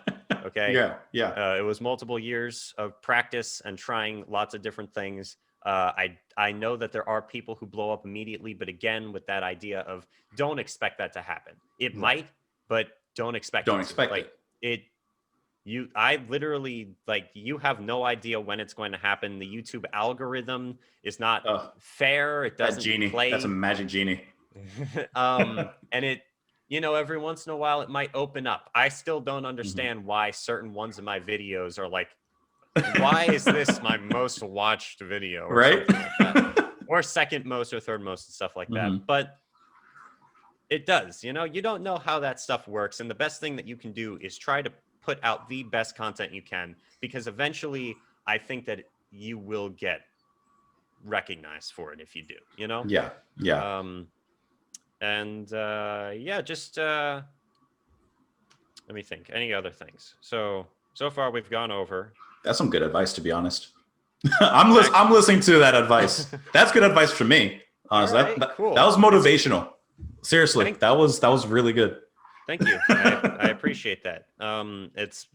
Okay. It was multiple years of practice and trying lots of different things. I know that there are people who blow up immediately, but again, with that idea of don't expect that to happen. It might, but don't expect it. I literally, like, you have no idea when it's going to happen. The YouTube algorithm is not fair. It doesn't play. That's a magic genie. And it, you know, every once in a while it might open up. I still don't understand why certain ones of my videos are like, why is this my most watched video? Or something like that. Or second most or third most and stuff like that. But it does, you know, you don't know how that stuff works. And the best thing that you can do is try to put out the best content you can, because eventually I think that you will get recognized for it if you do, you know? Just let me think. Any other things? So far we've gone over. That's some good advice, to be honest. I'm listening to that advice. That's good advice for me. Honestly, cool. That was motivational. Seriously, that was really good. Thank you. I appreciate that. It's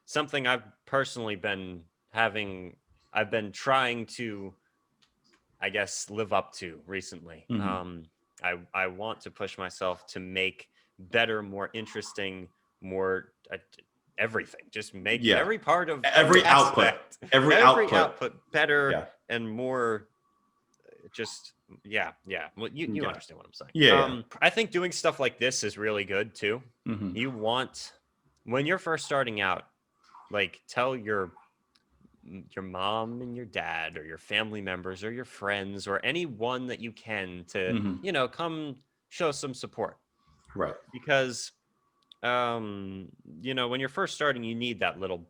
something I've personally been having. I've been trying to, I guess, live up to recently. I want to push myself to make better, more interesting, more everything. Just make every part of every output, every output better and more just yeah. Well, you Yeah. understand what I'm saying. Yeah. I think doing stuff like this is really good too. Mhm. You want, when you're first starting out, like tell your mom and your dad or your family members or your friends or anyone that you can to, Mhm. come show some support, Right. because when you're first starting, you need that little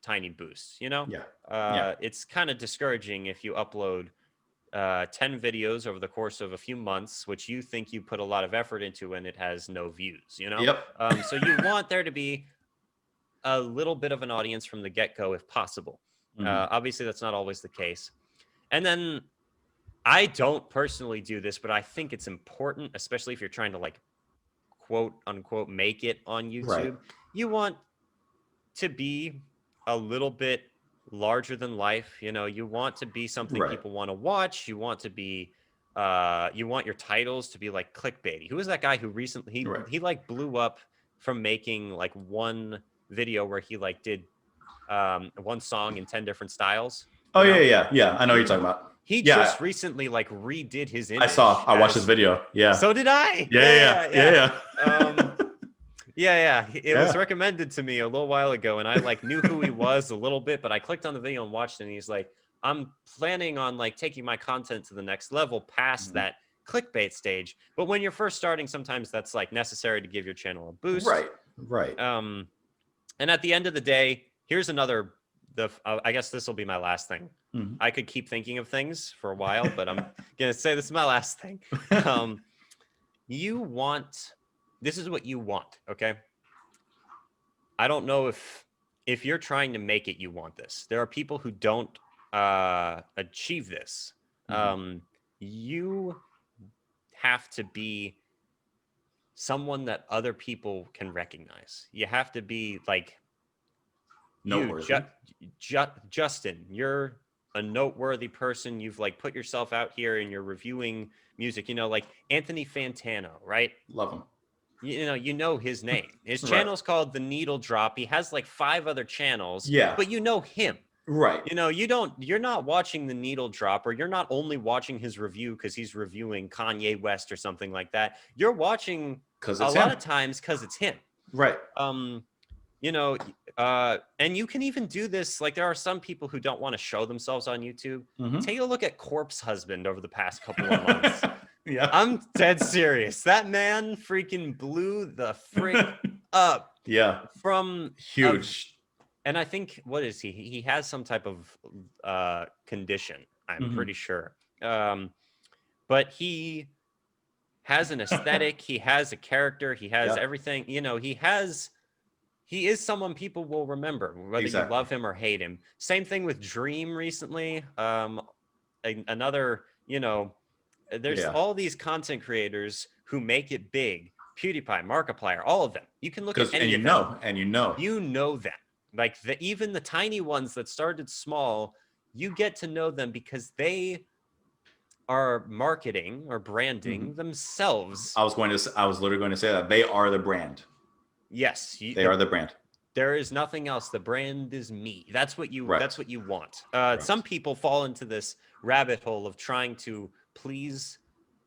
tiny boost, Yeah. Yeah. it's kind of discouraging if you upload 10 videos over the course of a few months, which you think you put a lot of effort into, and it has no views. Yep. So you want there to be a little bit of an audience from the get-go if possible. Mhm. Obviously that's not always the case. And then I don't personally do this, but I think it's important, especially if you're trying to like quote unquote make it on Right. YouTube. You want to be a little bit larger than life. You want to be something Right. people want to watch. You want to be you want your titles to be like clickbaity. Who was that guy who recently Right. he like blew up from making like one video where he like did one song in 10 different styles? Oh yeah. I know what you're He talking about. he Yeah, just recently like redid his I saw. image I watched this as, video. Yeah. so did I. Yeah. It was recommended to me a little while ago, and I like knew who he was a little bit, but I clicked on the video and watched it, and he's like, I'm planning on like taking my content to the next level past Mhm. that clickbait stage. But when you're first starting, sometimes that's like necessary to give your channel a boost. Right. And at the end of the day, here's another, I guess this will be my last thing. Mhm. I could keep thinking of things for a while, but I'm going to say this is my last thing. This is what you want, okay? I don't know if you're trying to make it, you want this. There are people who don't achieve this. You have to be someone that other people can recognize. You have to be like, Noteworthy. Justin, you're a noteworthy person. You've like put yourself out here and you're reviewing music, like Anthony Fantano, right? Love him. You know his name. His Right. channel's called The Needle Drop. He has like 5 other channels, Yeah. but you know him. Right. You're not watching The Needle Drop, or you're not only watching his review because he's reviewing Kanye West or something like that. You're watching a lot of times because it's him. Right. And you can even do this. Like there are some people who don't want to show themselves on YouTube. Mhm. Take a look at Corpse Husband over the past couple of months. Yeah. I'm dead serious. That man freaking blew the frick up. Yeah. From Huge. and I think, what is he? He has some type of condition, I'm pretty sure. But he has an aesthetic. He has a character. He has everything. He is someone people will remember, whether you love him or hate him. Same thing with Dream recently. Another, there's all these content creators who make it big. PewDiePie, Markiplier, all of them. You can look at any of them. You know them. Like even the tiny ones that started small, you get to know them because they are marketing or branding themselves. I was literally going to say that they are the brand. Yes, they are the brand. There is nothing else. The brand is me. That's what you. That's what you want. Some people fall into this rabbit hole of trying to please,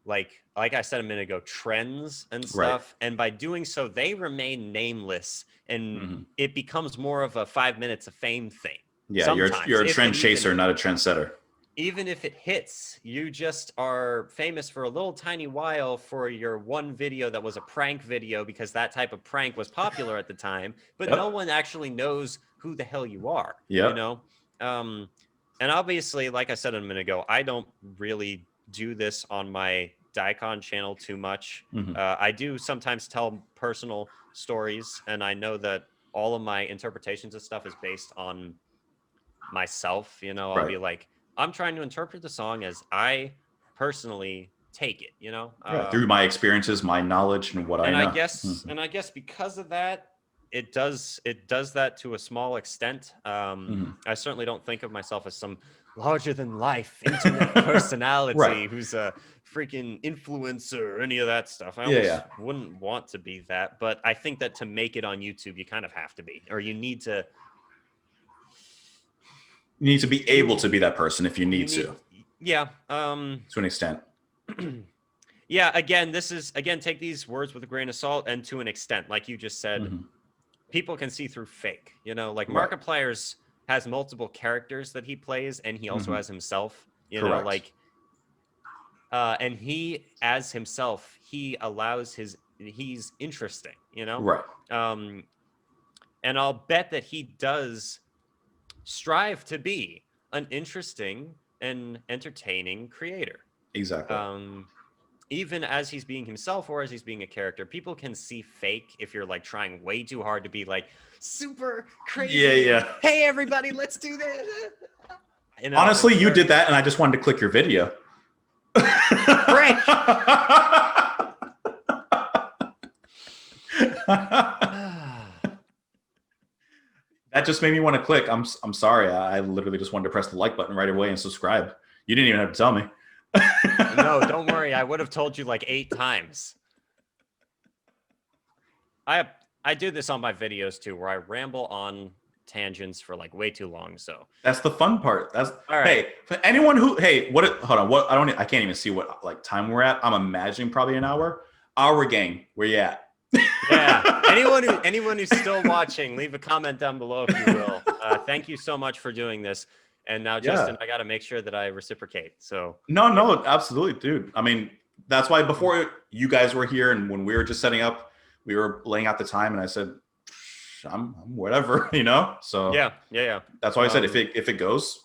like I said a minute ago, trends and stuff. And by doing so, they remain nameless, and it becomes more of a 5 minutes of fame thing. Yeah, you're a trend chaser, not a trendsetter. Even if it hits, you just are famous for a little tiny while for your one video that was a prank video because that type of prank was popular at the time, but no one actually knows who the hell you are. And obviously, like I said a minute ago, I don't really do this on my Dicon channel too much. I do sometimes tell personal stories, and I know that all of my interpretations of stuff is based on myself. I'll be like, I'm trying to interpret the song as I personally take it, through my experiences, my knowledge, and what I know. And I guess because of that, it does that to a small extent. I certainly don't think of myself as some larger than life internet personality who's a freaking influencer or any of that stuff. I almost wouldn't want to be that, but I think that to make it on YouTube, you kind of have to be, or you need to be able to be that person if you need to. Yeah. to an extent. Yeah. Again, take these words with a grain of salt, and to an extent, like you just said, Mhm. people can see through fake. Like Right. Markiplier's has multiple characters that he plays, and he also Mhm. has himself. Correct. And he, as himself, he allows he's interesting. Right. And I'll bet that he does strive to be an interesting and entertaining creator. Exactly. Even as he's being himself or as he's being a character, people can see fake if you're like trying way too hard to be like super crazy. Yeah. Hey, everybody, let's do this. Honestly, you did that, and I just wanted to click your video. Frick! That just made me want to click. I'm sorry. I literally just wanted to press the like button right away and subscribe. You didn't even have to tell me. No, don't worry. I would have told you like 8 times. I do this on my videos too, where I ramble on tangents for like way too long. So that's the fun part. That's all right. Hey, for anyone who hold on, I can't even see what like time we're at. I'm imagining probably an hour. Our gang, where you at? Yeah. Anyone who's still watching, leave a comment down below if you will. Thank you so much for doing this. And now, Justin, I got to make sure that I reciprocate. So no, absolutely, dude. I mean, that's why before you guys were here and when we were just setting up, we were laying out the time, and I said, I'm whatever, So yeah. That's why I said if it goes,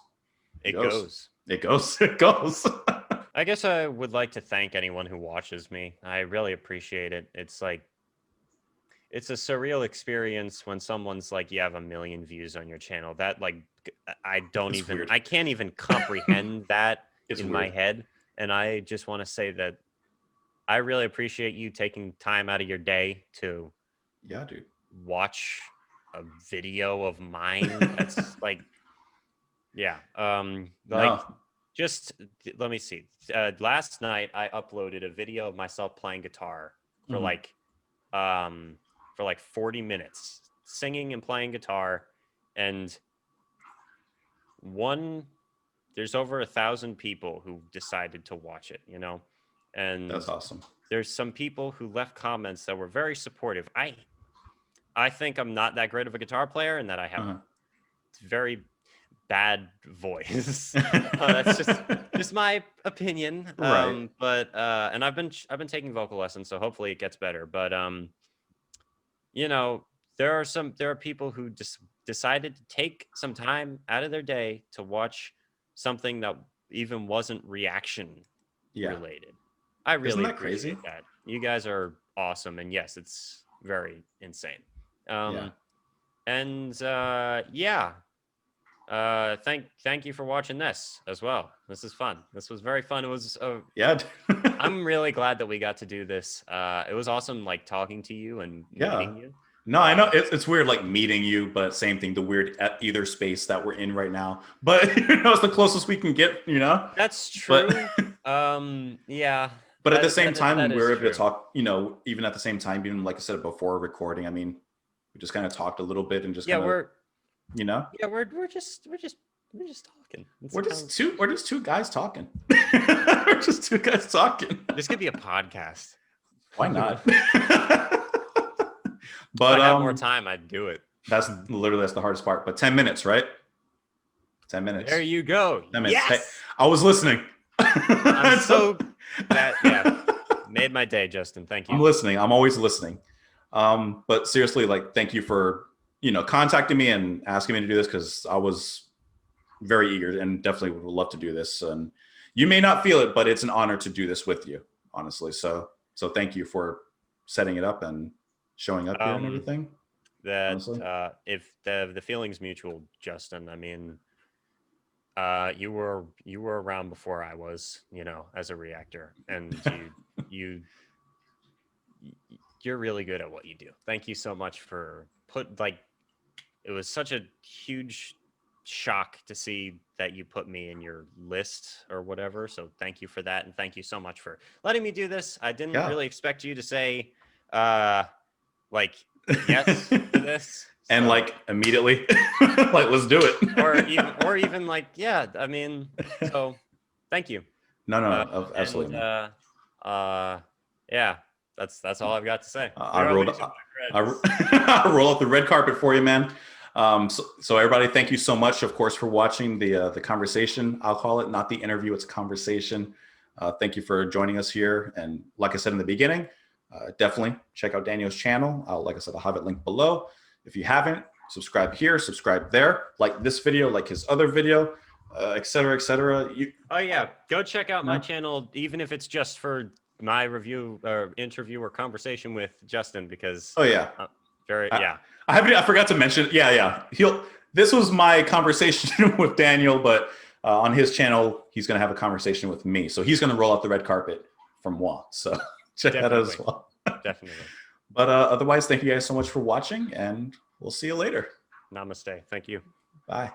it goes. It goes. I guess I would like to thank anyone who watches me. I really appreciate it. It's a surreal experience when someone's like, you have 1 million views on your channel. That like, I can't even comprehend that in my head. And I just want to say that I really appreciate you taking time out of your day to watch a video of mine. That's like, just let me see. Last night I uploaded a video of myself playing guitar for like 40 minutes, singing and playing guitar, and there's over 1,000 people who decided to watch it, and that's awesome. There's some people who left comments that were very supportive. I think I'm not that great of a guitar player, and that I have very bad voice. That's just my opinion. Right. But and I've been taking vocal lessons, so hopefully it gets better. But there are people who just decided to take some time out of their day to watch something that even wasn't reaction related. I really appreciate that. You guys are awesome, and yes, it's very insane. Thank you for watching this as well. This is fun. This was very fun. It was I'm really glad that we got to do this. It was awesome, like talking to you and meeting you. No, I know it's weird, like meeting you, but same thing, the weird at either space that we're in right now. But it's the closest we can get, That's true. But at the same time, we were able to talk, even at the same time, even like I said before recording, I mean, we just kind of talked a little bit and just we're just talking. We're just two guys talking. We're just two guys talking. This could be a podcast. Why not? But if I had more time, I'd do it. That's the hardest part. But 10 minutes, right? 10 minutes. There you go. 10 minutes. Yes! Hey, I was listening. I'm so made my day, Justin. Thank you. I'm listening. I'm always listening. But seriously, like, thank you for contacting me and asking me to do this, because I was very eager and definitely would love to do this. And you may not feel it, but it's an honor to do this with you, honestly. So thank you for setting it up and showing up here and everything. If the feeling's mutual, Justin. I mean, you were around before I was, as a reactor, and you're really good at what you do. Thank you so much for it was such a huge shock to see that you put me in your list or whatever. So thank you for that. And thank you so much for letting me do this. I didn't really expect you to say, yes to this. And immediately, let's do it. or even I mean, so Thank you. No, absolutely. And yeah, that's all I've got to say. I rolled I roll out the red carpet for you, man. So everybody, thank you so much, of course, for watching the conversation. I'll call it, not the interview, it's conversation. Thank you for joining us here. And like I said in the beginning, definitely check out Daniel's channel. Like I said, I'll have it linked below. If you haven't, subscribe here, subscribe there, like this video, like his other video, et cetera, et cetera. Oh yeah, go check out my channel, even if it's just for my review or interview or conversation with Justin, because yeah. I forgot to mention. Yeah. This was my conversation with Daniel, but on his channel, he's going to have a conversation with me. So he's going to roll out the red carpet from moi. So check that out as well. Definitely. But otherwise, thank you guys so much for watching, and we'll see you later. Namaste. Thank you. Bye.